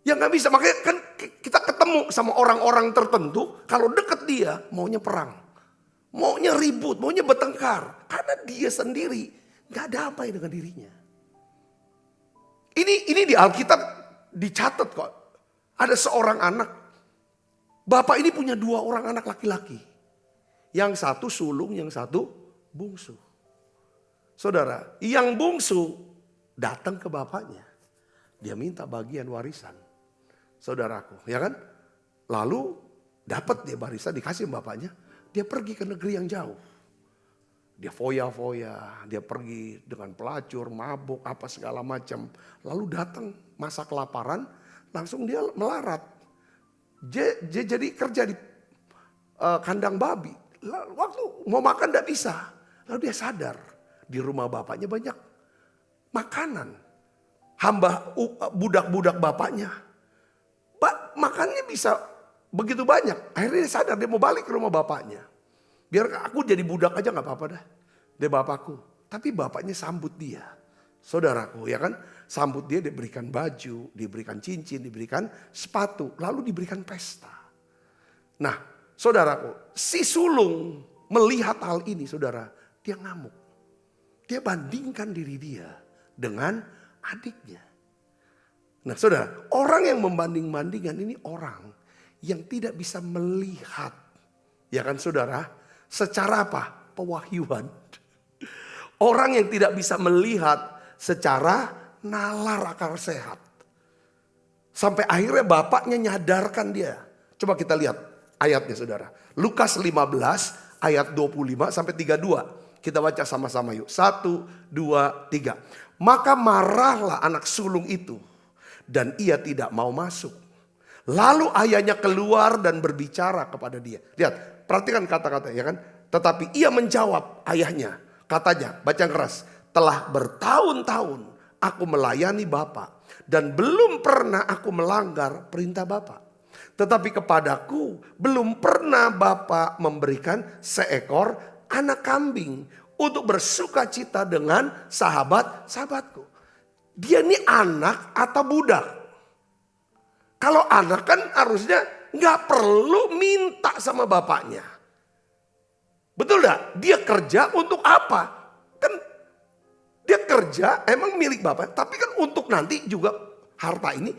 Yang gak bisa, makanya kan kita ketemu sama orang-orang tertentu, kalau deket dia maunya perang. Maunya ribut, maunya bertengkar. Karena dia sendiri gak damai dengan dirinya. Ini di Alkitab dicatat kok. Ada seorang anak. Bapak ini punya 2 orang anak laki-laki. Yang satu sulung, yang satu bungsu. Saudara, yang bungsu datang ke bapaknya. Dia minta bagian warisan. Saudaraku, ya kan? Lalu dapat dia warisan, dikasih bapaknya. Dia pergi ke negeri yang jauh. Dia foya-foya, dia pergi dengan pelacur, mabuk, apa segala macam. Lalu datang masa kelaparan, langsung dia melarat. Dia jadi kerja di kandang babi. Waktu mau makan tidak bisa. Lalu dia sadar, di rumah bapaknya banyak makanan. Hamba budak-budak bapaknya. Makannya bisa begitu banyak. Akhirnya dia sadar, dia mau balik ke rumah bapaknya. Biar aku jadi budak aja gak apa-apa dah. Dia bapakku. Tapi bapaknya sambut dia. Saudaraku, ya kan? Sambut dia, diberikan baju, diberikan cincin, diberikan sepatu. Lalu diberikan pesta. Nah, saudaraku, si sulung melihat hal ini, saudara. Dia ngamuk. Dia bandingkan diri dia dengan adiknya. Nah saudara, orang yang membanding-bandingkan ini orang yang tidak bisa melihat. Ya kan saudara, secara apa? Pewahyuan. Orang yang tidak bisa melihat secara nalar akal sehat. Sampai akhirnya bapaknya nyadarkan dia. Coba kita lihat ayatnya saudara. Lukas 15 ayat 25 sampai 32. Kita baca sama-sama yuk. 1, 2, 3. Maka marahlah anak sulung itu. Dan ia tidak mau masuk. Lalu ayahnya keluar dan berbicara kepada dia. Lihat, perhatikan kata-kata ya kan. Tetapi ia menjawab ayahnya. Katanya, baca keras. Telah bertahun-tahun aku melayani Bapak. Dan belum pernah aku melanggar perintah Bapak. Tetapi kepadaku belum pernah Bapak memberikan seekor anak kambing untuk bersuka cita dengan sahabat-sahabatku. Dia ini anak atau budak? Kalau anak kan harusnya gak perlu minta sama bapaknya. Betul gak? Dia kerja untuk apa? Kan dia kerja emang milik bapak. Tapi kan untuk nanti juga harta ini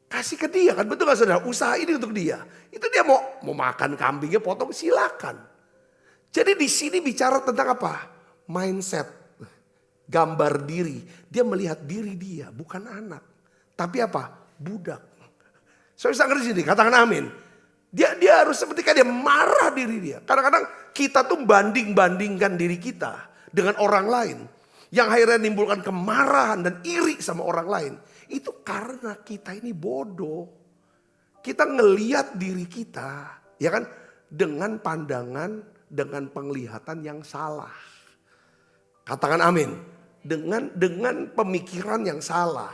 kasih ke dia kan. Betul gak saudara? Usaha ini untuk dia. Itu dia mau makan kambingnya potong silakan. Jadi di sini bicara tentang apa? Mindset. Gambar diri. Dia melihat diri dia, bukan anak. Tapi apa? Budak. Saya bisa ngerti sini, katakan amin. Dia harus seperti kayak dia marah diri dia. Kadang-kadang kita tuh banding-bandingkan diri kita dengan orang lain. Yang akhirnya menimbulkan kemarahan dan iri sama orang lain. Itu karena kita ini bodoh. Kita ngeliat diri kita, ya kan? Dengan pandangan, dengan penglihatan yang salah. Katakan amin. Dengan pemikiran yang salah.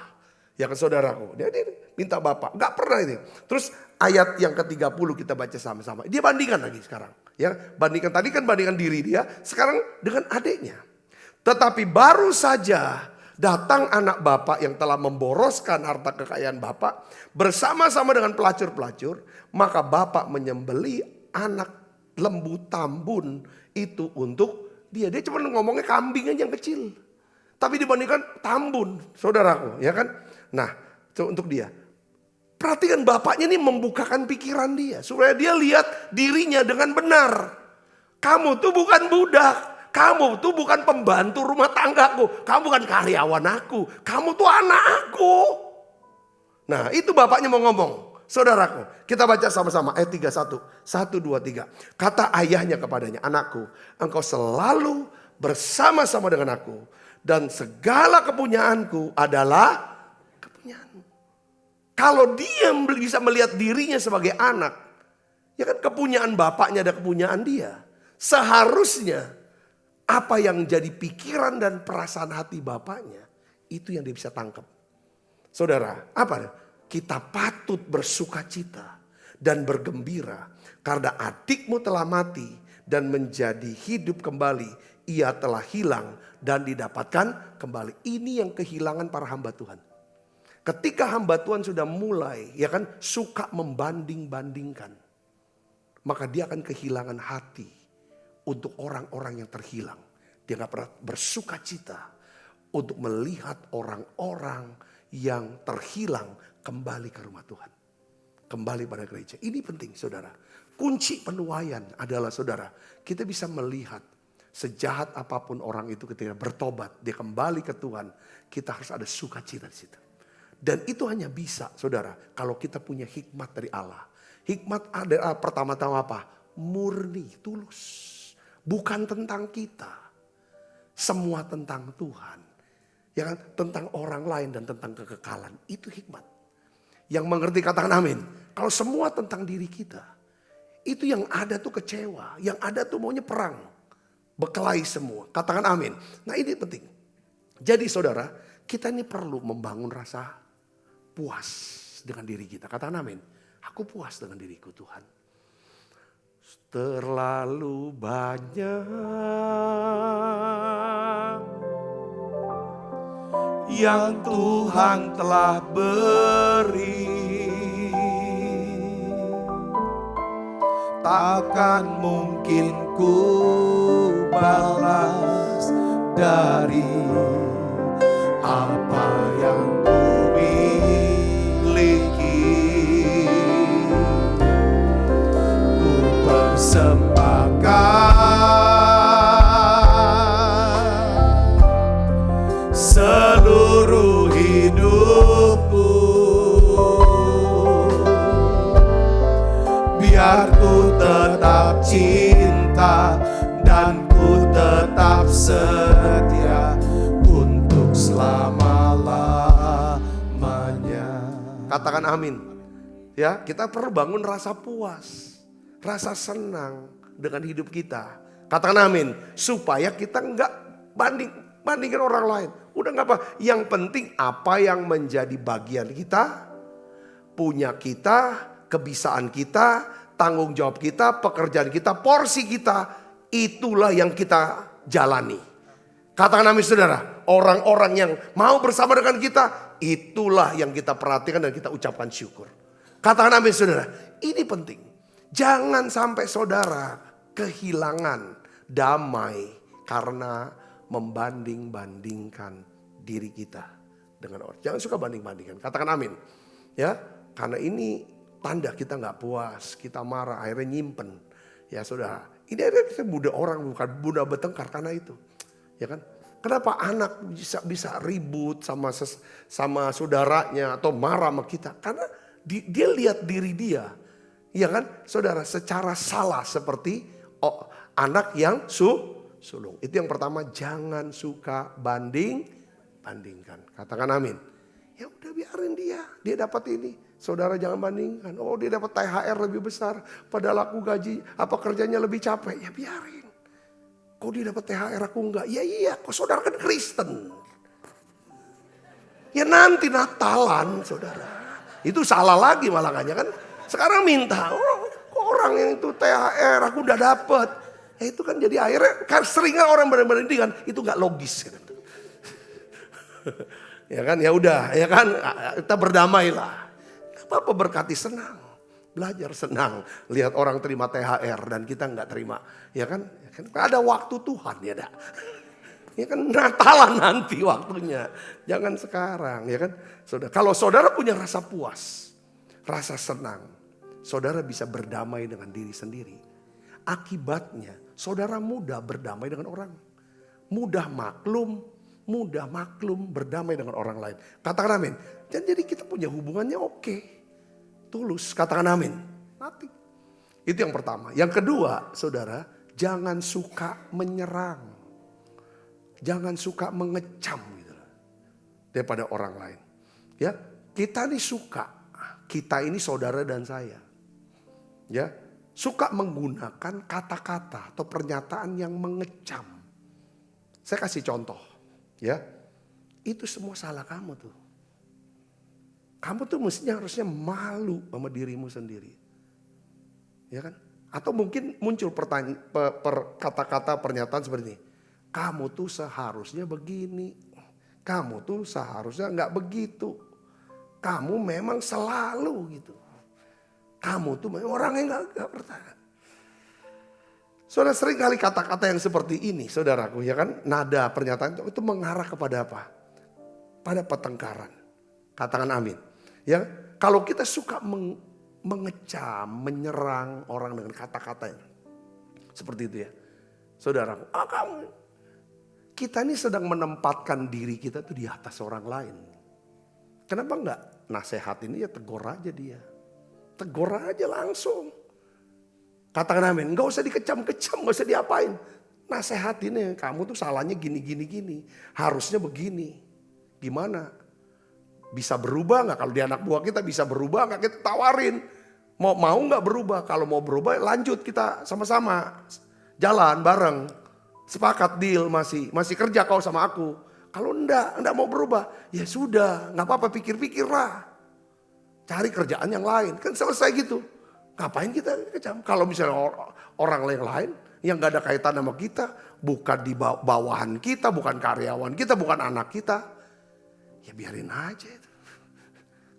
Ya kan saudaraku. Dia minta bapak. Gak pernah ini. Terus ayat yang ke-30 kita baca sama-sama. Dia bandingkan lagi sekarang. Ya, bandingkan tadi kan bandingkan diri dia. Sekarang dengan adiknya. Tetapi baru saja datang anak bapak yang telah memboroskan harta kekayaan bapak. Bersama-sama dengan pelacur-pelacur. Maka bapak menyembeli anak lembu tambun itu untuk dia. Dia cuma ngomongnya kambing aja yang kecil. Tapi dibandingkan tambun, saudaraku, ya kan? Nah, untuk dia. Perhatikan bapaknya ini membukakan pikiran dia. Supaya dia lihat dirinya dengan benar. Kamu tuh bukan budak. Kamu tuh bukan pembantu rumah tanggaku. Kamu bukan karyawan aku. Kamu tuh anak aku. Nah, itu bapaknya mau ngomong. Saudaraku, kita baca sama-sama ayat 31. 1, 2, 3. Kata ayahnya kepadanya, anakku, engkau selalu bersama-sama dengan aku. Dan segala kepunyaanku adalah kepunyaanmu. Kalau dia bisa melihat dirinya sebagai anak, ya kan kepunyaan bapaknya ada kepunyaan dia. Seharusnya apa yang jadi pikiran dan perasaan hati bapaknya, itu yang dia bisa tangkap. Saudara, apa? Kita patut bersuka cita dan bergembira karena adikmu telah mati dan menjadi hidup kembali. Ia telah hilang dan didapatkan kembali. Ini yang kehilangan para hamba Tuhan. Ketika hamba Tuhan sudah mulai, ya kan, suka membanding-bandingkan, maka dia akan kehilangan hati untuk orang-orang yang terhilang. Dia gak pernah bersuka cita untuk melihat orang-orang yang terhilang kembali ke rumah Tuhan. Kembali pada gereja. Ini penting saudara. Kunci penuaian adalah saudara, kita bisa melihat sejahat apapun orang itu ketika bertobat, dia kembali ke Tuhan, kita harus ada sukacita di situ. Dan itu hanya bisa saudara kalau kita punya hikmat dari Allah. Hikmat adalah pertama-tama apa? Murni, tulus. Bukan tentang kita. Semua tentang Tuhan. Ya kan? Tentang orang lain dan tentang kekekalan. Itu hikmat. Yang mengerti katakan amin. Kalau semua tentang diri kita. Itu yang ada tuh kecewa. Yang ada tuh maunya perang. Berkelahi semua. Katakan amin. Nah ini penting. Jadi saudara, kita ini perlu membangun rasa puas dengan diri kita. Katakan amin. Aku puas dengan diriku Tuhan. Terlalu banyak yang Tuhan telah beri, takkan mungkin ku balas dari apa yang ku miliki. Ku persembahkan seluruh hidupku, biar ku tetap cinta dan ku tetap setia untuk selama-lamanya. Katakan amin. Ya, kita perlu bangun rasa puas, rasa senang dengan hidup kita. Katakan amin. Supaya kita enggak bandingkan orang lain. Udah enggak apa. Yang penting apa yang menjadi bagian kita, punya kita, kebisaan kita, tanggung jawab kita, pekerjaan kita, porsi kita, itulah yang kita jalani. Katakan amin saudara. Orang-orang yang mau bersama dengan kita, itulah yang kita perhatikan dan kita ucapkan syukur. Katakan amin saudara. Ini penting. Jangan sampai saudara kehilangan damai karena membanding-bandingkan diri kita dengan orang. Jangan suka banding-bandingkan. Katakan amin. Ya, karena ini tanda kita nggak puas, kita marah, akhirnya nyimpen. Ya saudara, ini ada kita mudah orang bukan mudah bertengkar karena itu. Ya kan? Kenapa anak bisa ribut sama saudaranya atau marah sama kita? Karena dia lihat diri dia. Ya kan? Saudara, secara salah seperti anak yang sulung. Itu yang pertama, jangan suka bandingkan. Katakan amin. Ya udah biarin dia dapat ini. Saudara jangan bandingkan. Oh dia dapat THR lebih besar. Padahal aku gaji kerjanya lebih capek. Ya biarin. Kok dia dapat THR aku enggak? Ya iya, kok saudara kan Kristen. Ya nanti Natalan saudara. Itu salah lagi malahannya kan. Sekarang minta. Kok orang yang itu THR aku udah dapat. Ya itu kan jadi akhirnya kan seringnya orang bandingkan itu enggak logis gitu. Ya kan, ya udah, ya kan, kita berdamailah. Apa berkati senang, belajar senang, lihat orang terima THR dan kita nggak terima, ya kan? Ada waktu Tuhan ya dah. Ya kan Natalan nanti waktunya, jangan sekarang, ya kan? Saudara, kalau saudara punya rasa puas, rasa senang, saudara bisa berdamai dengan diri sendiri. Akibatnya, saudara mudah berdamai dengan orang, mudah maklum berdamai dengan orang lain. Katakan amin. Dan jadi kita punya hubungannya oke. tulus. Katakan amin. Mati. Itu yang pertama. Yang kedua, saudara, jangan suka menyerang. Jangan suka mengecam gitu daripada orang lain. Ya, kita nih suka. Kita ini saudara dan saya. Ya, suka menggunakan kata-kata atau pernyataan yang mengecam. Saya kasih contoh, ya. Itu semua salah kamu tuh. Kamu tuh mestinya harusnya malu sama dirimu sendiri. Ya kan? Atau mungkin muncul kata-kata pernyataan seperti ini. Kamu tuh seharusnya begini. Kamu tuh seharusnya nggak begitu. Kamu memang selalu gitu. Kamu tuh memang orang yang nggak bertahan. Saudara, sering kali kata-kata yang seperti ini, saudaraku, ya kan? Nada pernyataan itu mengarah kepada apa? Pada pertengkaran. Katakan amin. Ya, kalau kita suka mengecam, menyerang orang dengan kata-kata seperti itu ya. Saudaraku, kita ini sedang menempatkan diri kita tuh di atas orang lain. Kenapa enggak nasihat ini ya tegur aja dia. Tegur aja langsung. Katakan amin, enggak usah dikecam-kecam, enggak usah diapain. Nasihat ini, kamu tuh salahnya gini. Harusnya begini. Gimana? Bisa berubah nggak? Kalau dia anak buah kita bisa berubah nggak? Kita tawarin. Mau nggak berubah? Kalau mau berubah lanjut kita sama-sama. Jalan bareng. Sepakat deal masih kerja kau sama aku. Kalau enggak mau berubah. Ya sudah, nggak apa-apa, pikir-pikirlah. Cari kerjaan yang lain. Kan selesai gitu. Ngapain kita kecam? Kalau misalnya orang lain yang gak ada kaitan sama kita, bukan di bawahan kita, bukan karyawan kita, bukan anak kita, ya biarin aja itu.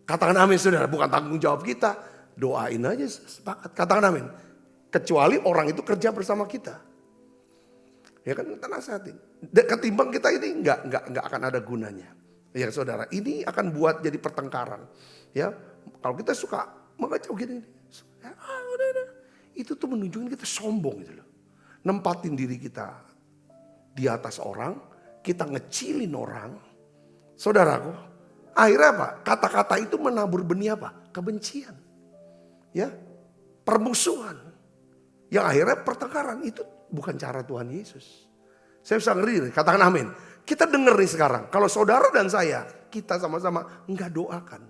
Katakan amin saudara, bukan tanggung jawab kita, doain aja sepakat. Katakan amin. Kecuali orang itu kerja bersama kita. Ya kan kita nasihatin. Ketimbang kita ini nggak akan ada gunanya. Ya saudara, ini akan buat jadi pertengkaran. Ya, kalau kita suka mengacau gini. Ya, udah. Itu tuh menunjukkan kita sombong gitu loh. Nempatin diri kita di atas orang, kita ngecilin orang. Saudaraku, akhirnya apa? Kata-kata itu menabur benih apa? Kebencian. Ya, permusuhan. Yang akhirnya pertengkaran. Itu bukan cara Tuhan Yesus. Saya bisa ngeri, katakan amin. Kita denger nih sekarang, kalau saudara dan saya, kita sama-sama enggak doakan.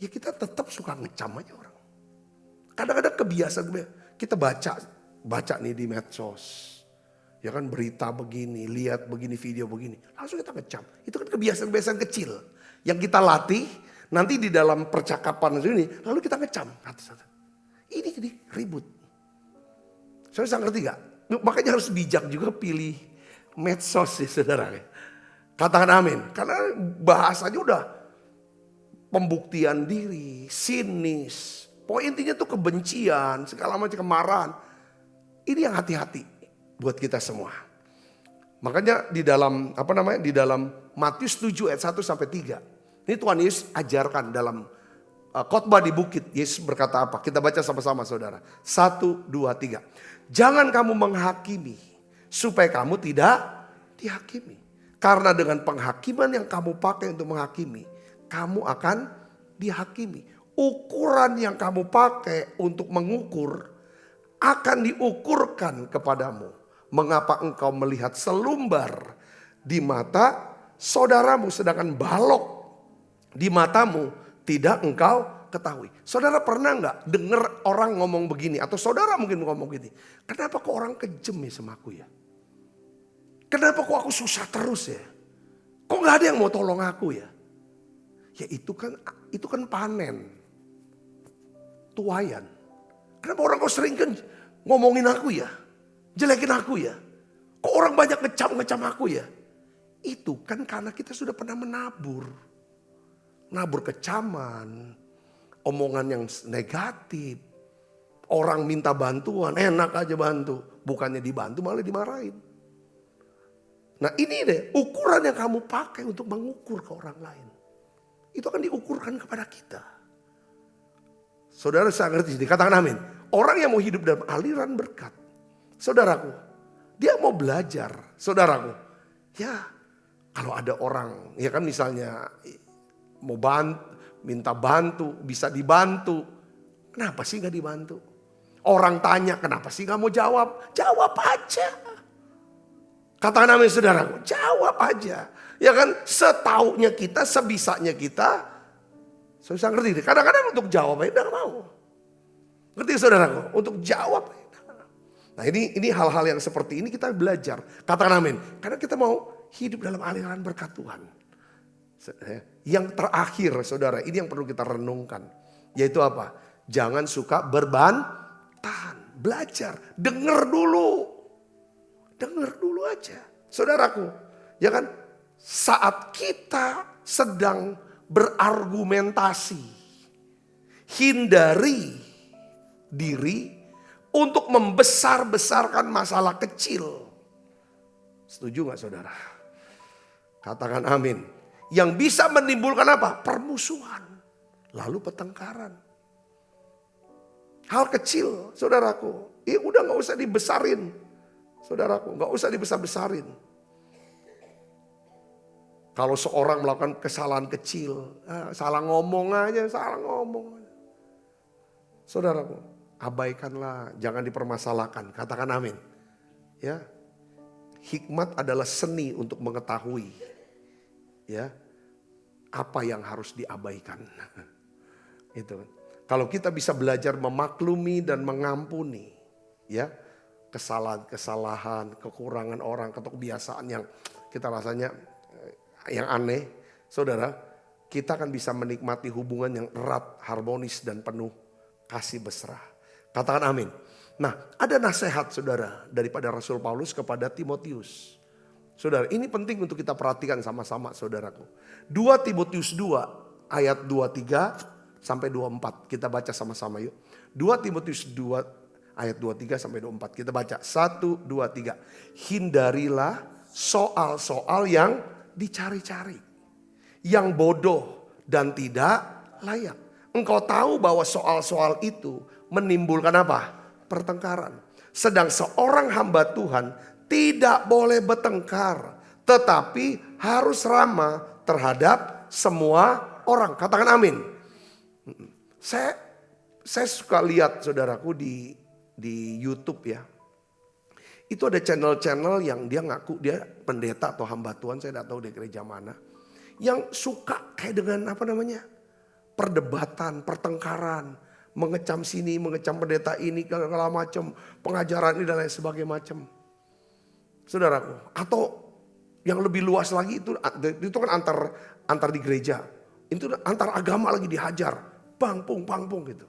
Ya kita tetap suka ngecam aja orang. Kadang-kadang kebiasaan kita baca nih di medsos. Ya kan berita begini, lihat begini, video begini. Langsung kita ngecam. Itu kan kebiasaan-kebiasaan kecil. Yang kita latih nanti di dalam percakapan ini. Lalu kita ngecam. Ini jadi ribut. Saya bisa ngerti gak? Makanya harus bijak juga pilih medsos ya saudara. Katakan amin. Karena bahasanya udah pembuktian diri, sinis. Pokoknya intinya tuh kebencian, segala macam kemarahan. Ini yang hati-hati buat kita semua. Makanya di dalam di dalam Matius 7 ayat 1 sampai 3. Ini Tuhan Yesus ajarkan dalam khotbah di bukit. Yesus berkata apa? Kita baca sama-sama saudara. 1, 2, 3. Jangan kamu menghakimi supaya kamu tidak dihakimi. Karena dengan penghakiman yang kamu pakai untuk menghakimi, kamu akan dihakimi. Ukuran yang kamu pakai untuk mengukur akan diukurkan kepadamu. Mengapa engkau melihat selumbar di mata saudaramu sedangkan balok di matamu tidak engkau ketahui. Saudara pernah nggak dengar orang ngomong begini atau saudara mungkin ngomong begini? Kenapa kok orang kejem ya sama aku ya? Kenapa kok aku susah terus ya? Kok nggak ada yang mau tolong aku ya? Ya itu kan panen. Tuayan. Kenapa orang kok sering kan ngomongin aku ya? Jelekin aku ya? Kok orang banyak ngecam aku ya? Itu kan karena kita sudah pernah menabur. Nabur kecaman. Omongan yang negatif. Orang minta bantuan, enak aja bantu. Bukannya dibantu malah dimarahin. Nah ini deh ukuran yang kamu pakai untuk mengukur ke orang lain. Itu akan diukurkan kepada kita. Saudara saya ngerti, katakan amin. Orang yang mau hidup dalam aliran berkat. Saudaraku, dia mau belajar. Saudaraku, ya kalau ada orang, ya kan misalnya mau minta bantu, bisa dibantu. Kenapa sih gak dibantu? Orang tanya kenapa sih gak mau jawab? Jawab aja. Katakan amin saudaraku, jawab aja. Ya kan, setaunya kita, sebisanya kita. Saya ngerti deh, kadang-kadang untuk jawab aja gak mau. Ngerti saudaraku, untuk jawab aja. Nah ini hal-hal yang seperti ini kita belajar. Katakan amin, karena kita mau hidup dalam aliran berkat Tuhan. Yang terakhir saudara, ini yang perlu kita renungkan. Yaitu apa? Jangan suka berbantahan. Belajar, dengar dulu. Dengar dulu aja. Saudaraku, ya kan? Saat kita sedang berargumentasi, hindari diri untuk membesar-besarkan masalah kecil. Setuju gak saudara? Katakan amin. Yang bisa menimbulkan apa? Permusuhan. Lalu pertengkaran. Hal kecil saudaraku. Udah gak usah dibesarin. Saudaraku gak usah dibesar-besarin. Kalau seorang melakukan kesalahan kecil. Salah ngomong aja, salah ngomong. Saudaraku, abaikanlah. Jangan dipermasalahkan. Katakan amin. Ya. Hikmat adalah seni untuk mengetahui. Ya, apa yang harus diabaikan. Itu. Kalau kita bisa belajar memaklumi dan mengampuni, ya, kesalahan-kesalahan, kekurangan orang, atau kebiasaan yang kita rasanya yang aneh, saudara, kita akan bisa menikmati hubungan yang erat, harmonis dan penuh kasih mesra. Katakan amin. Nah, ada nasihat saudara daripada Rasul Paulus kepada Timotius. Saudara, ini penting untuk kita perhatikan sama-sama saudaraku. 2 Timotius 2 ayat 23 sampai 24. Kita baca sama-sama yuk. 2 Timotius 2 ayat 23 sampai 24. Kita baca 1, 2, 3. Hindarilah soal-soal yang dicari-cari. Yang bodoh dan tidak layak. Engkau tahu bahwa soal-soal itu menimbulkan apa? Pertengkaran. Sedang seorang hamba Tuhan tidak boleh bertengkar, tetapi harus ramah terhadap semua orang. Katakan amin. Saya suka lihat saudaraku di YouTube ya. Itu ada channel-channel yang dia ngaku dia pendeta atau hamba Tuhan, saya tidak tahu di gereja mana. Yang suka kayak dengan apa namanya? Perdebatan, pertengkaran, mengecam sini, mengecam pendeta ini, segala macam, pengajaran ini dan lain sebagainya macam. Saudaraku, atau yang lebih luas lagi itu kan antar di gereja. Itu antar agama lagi dihajar, pangpung gitu.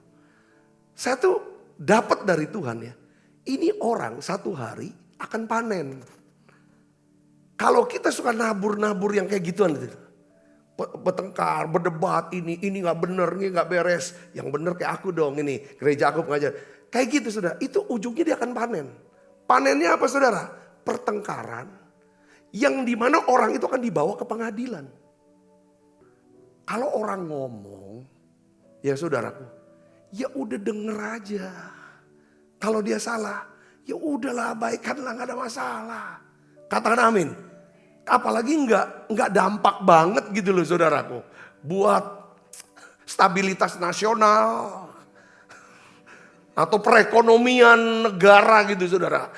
Saya tuh dapat dari Tuhan ya. Ini orang satu hari akan panen. Kalau kita suka nabur yang kayak gituan gitu. Bertengkar, berdebat, ini gak bener, ini gak beres. Yang bener kayak aku dong ini, gereja aku pengajar. Kayak gitu saudara, itu ujungnya dia akan panen. Panennya apa saudara? Pertengkaran yang dimana orang itu akan dibawa ke pengadilan. Kalau orang ngomong, ya saudaraku, ya udah denger aja. Kalau dia salah, ya udahlah abaikanlah, nggak ada masalah. Katakan amin. Apalagi nggak dampak banget gitu loh saudaraku, buat stabilitas nasional atau perekonomian negara gitu saudara.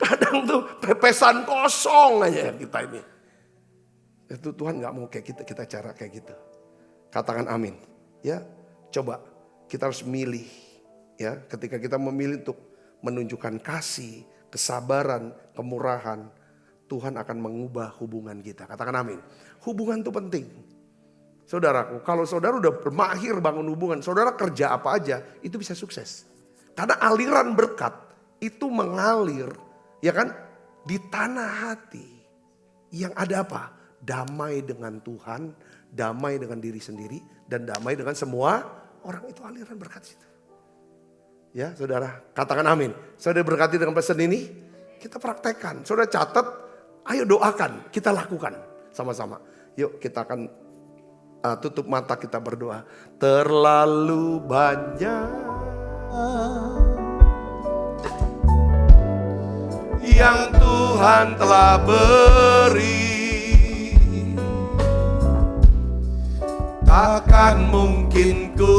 Kadang tuh pepesan kosong aja kita ini. Itu Tuhan gak mau kayak kita cara kayak gitu. Katakan amin. Ya, coba kita harus milih. Ya, ketika kita memilih untuk menunjukkan kasih, kesabaran, kemurahan, Tuhan akan mengubah hubungan kita. Katakan amin. Hubungan itu penting. Saudaraku, kalau saudara udah bermahir bangun hubungan, saudara kerja apa aja, itu bisa sukses. Karena aliran berkat itu mengalir, ya kan, di tanah hati yang ada apa? Damai dengan Tuhan, damai dengan diri sendiri, dan damai dengan semua orang. Itu aliran berkat situ. Ya saudara, katakan amin. Saudara berkati dengan pesan ini, kita praktekkan. Saudara catat, ayo doakan, kita lakukan sama-sama. Yuk kita akan tutup mata, kita berdoa. Terlalu banyak yang Tuhan telah beri, takkan mungkin ku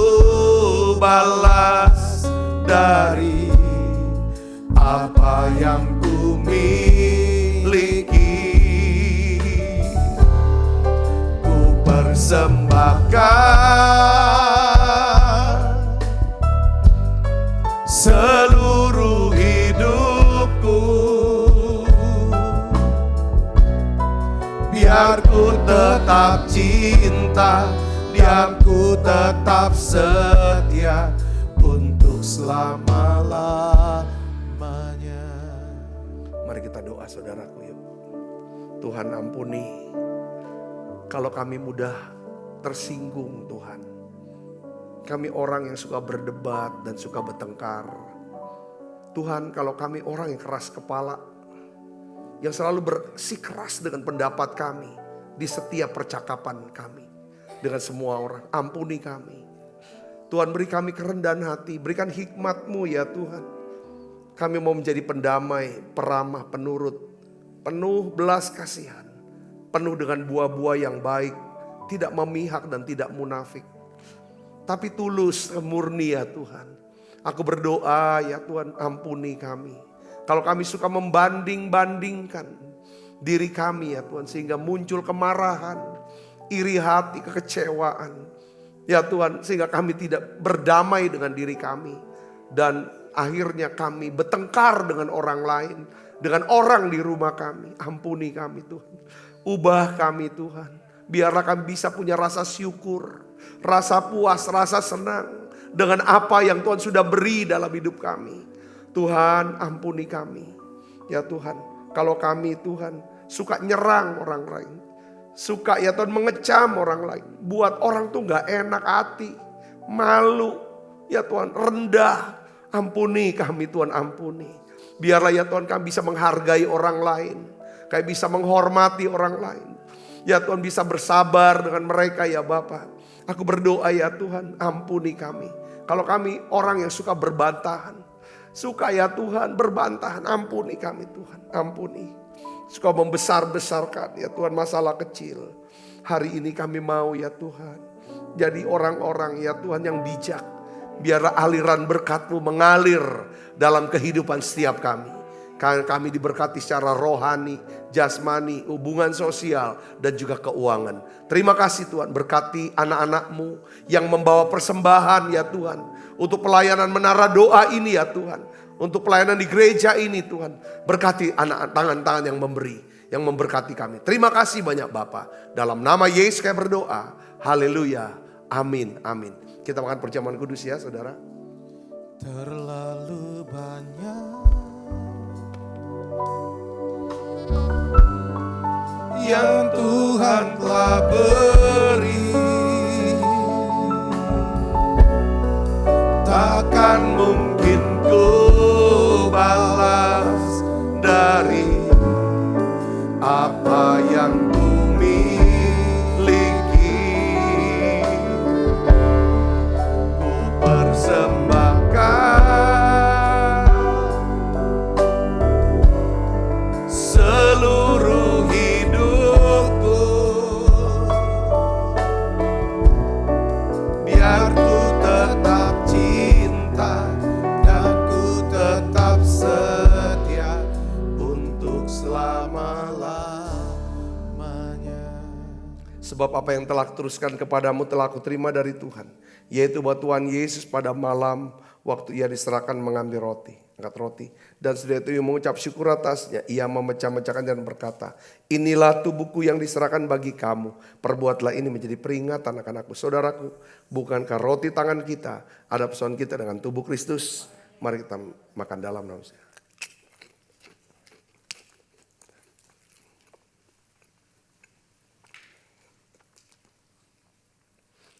balas dari apa yang ku miliki. Ku persembahkan seluruh hidupku, biar ku tetap cinta, biar ku tetap setia untuk selama-lamanya. Mari kita doa saudaraku yuk. Tuhan ampuni kalau kami mudah tersinggung Tuhan. Kami orang yang suka berdebat dan suka bertengkar. Tuhan, kalau kami orang yang keras kepala, yang selalu bersikeras dengan pendapat kami di setiap percakapan kami dengan semua orang, ampuni kami. Tuhan, beri kami kerendahan hati, berikan hikmat-Mu ya Tuhan. Kami mau menjadi pendamai, peramah, penurut, penuh belas kasihan, penuh dengan buah-buah yang baik, tidak memihak dan tidak munafik, tapi tulus, murni ya Tuhan. Aku berdoa ya Tuhan, ampuni kami. Kalau kami suka membanding-bandingkan diri kami ya Tuhan, sehingga muncul kemarahan, iri hati, kekecewaan. Ya Tuhan, sehingga kami tidak berdamai dengan diri kami. Dan akhirnya kami bertengkar dengan orang lain, dengan orang di rumah kami. Ampuni kami Tuhan. Ubah kami Tuhan. Biarlah kami bisa punya rasa syukur, rasa puas, rasa senang dengan apa yang Tuhan sudah beri dalam hidup kami. Tuhan, ampuni kami. Ya Tuhan, kalau kami Tuhan suka nyerang orang lain, suka ya Tuhan mengecam orang lain, buat orang tuh gak enak hati, malu, ya Tuhan rendah. Ampuni kami Tuhan, ampuni. Biarlah ya Tuhan kami bisa menghargai orang lain, kami bisa menghormati orang lain. Ya Tuhan, bisa bersabar dengan mereka ya Bapa. Aku berdoa ya Tuhan, ampuni kami. Kalau kami orang yang suka berbantahan, suka ya Tuhan berbantahan, ampuni kami Tuhan, ampuni. Suka membesar-besarkan ya Tuhan masalah kecil. Hari ini kami mau ya Tuhan jadi orang-orang ya Tuhan yang bijak. Biarlah aliran berkat-Mu mengalir dalam kehidupan setiap kami. Kami diberkati secara rohani, jasmani, hubungan sosial, dan juga keuangan. Terima kasih Tuhan, berkati anak-anak-Mu yang membawa persembahan ya Tuhan. Untuk pelayanan menara doa ini ya Tuhan. Untuk pelayanan di gereja ini Tuhan. Berkati anak tangan-tangan yang memberi, yang memberkati kami. Terima kasih banyak Bapa. Dalam nama Yesus kami berdoa. Haleluya. Amin. Amin. Kita makan perjamuan kudus ya saudara. Terlalu banyak yang Tuhan telah beri, takkan mungkin ku balas dari apa yang ku miliki. Ku persembahkan seluruh hidupku, biar ku tetap cinta dan ku tetap setia untuk selama-lamanya. Sebab apa yang telah kuteruskan kepadamu telah kuterima dari Tuhan, yaitu bahwa Tuhan Yesus pada malam waktu ia diserahkan mengambil roti, angkat roti, dan setelah itu ia mengucap syukur atasnya, ia memecah-mecahkan dan berkata, inilah tubuhku yang diserahkan bagi kamu, perbuatlah ini menjadi peringatan akan aku. Saudaraku, bukankah roti tangan kita ada pesan kita dengan tubuh Kristus? Mari kita makan dalam nama Tuhan.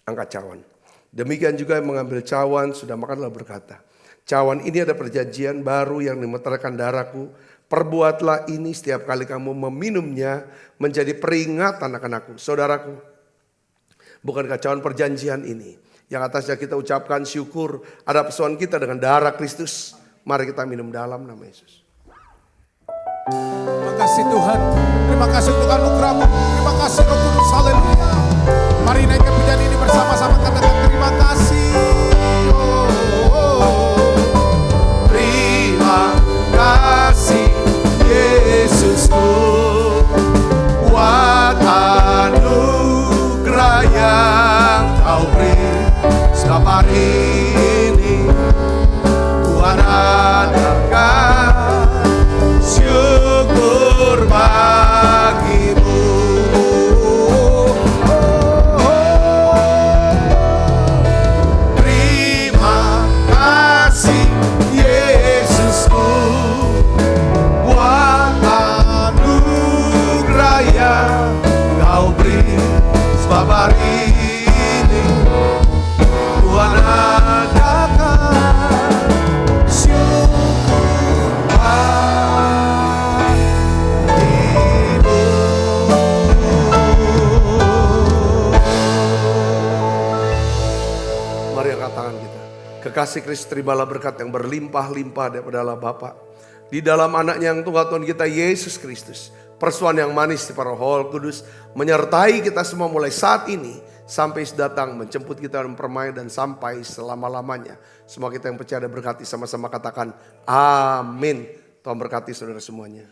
Angkat cawan. Demikian juga yang mengambil cawan sudah makanlah berkata, cawan ini ada perjanjian baru yang dimeteraikan darahku. Perbuatlah ini setiap kali kamu meminumnya menjadi peringatan akan aku. Saudaraku, bukankah cawan perjanjian ini yang atasnya kita ucapkan syukur ada persoalan kita dengan darah Kristus. Mari kita minum dalam nama Yesus. Terima kasih Tuhan. Terima kasih untuk anugerah-Mu. Terima kasih Roh Kudus. Haleluya. Mari naikkan pujian ini bersama. kabar ini Tuhan adakan syukur bagimu. Terima kasih Yesusku buat anugerah yang Kau beri, sebab hari ini Tuhan adakan syukur bagimu. Mari angkat tangan kita. Kekasih Kristus, terimalah berkat yang berlimpah-limpah daripada Allah Bapa di dalam anaknya yang Tuhan kita Yesus Kristus. Persuan yang manis di para Roh Kudus menyertai kita semua mulai saat ini sampai datang menjemput kita dan permai dan sampai selama-lamanya. Semua kita yang percaya dan berkati sama-sama katakan amin. Tuhan berkati saudara semuanya.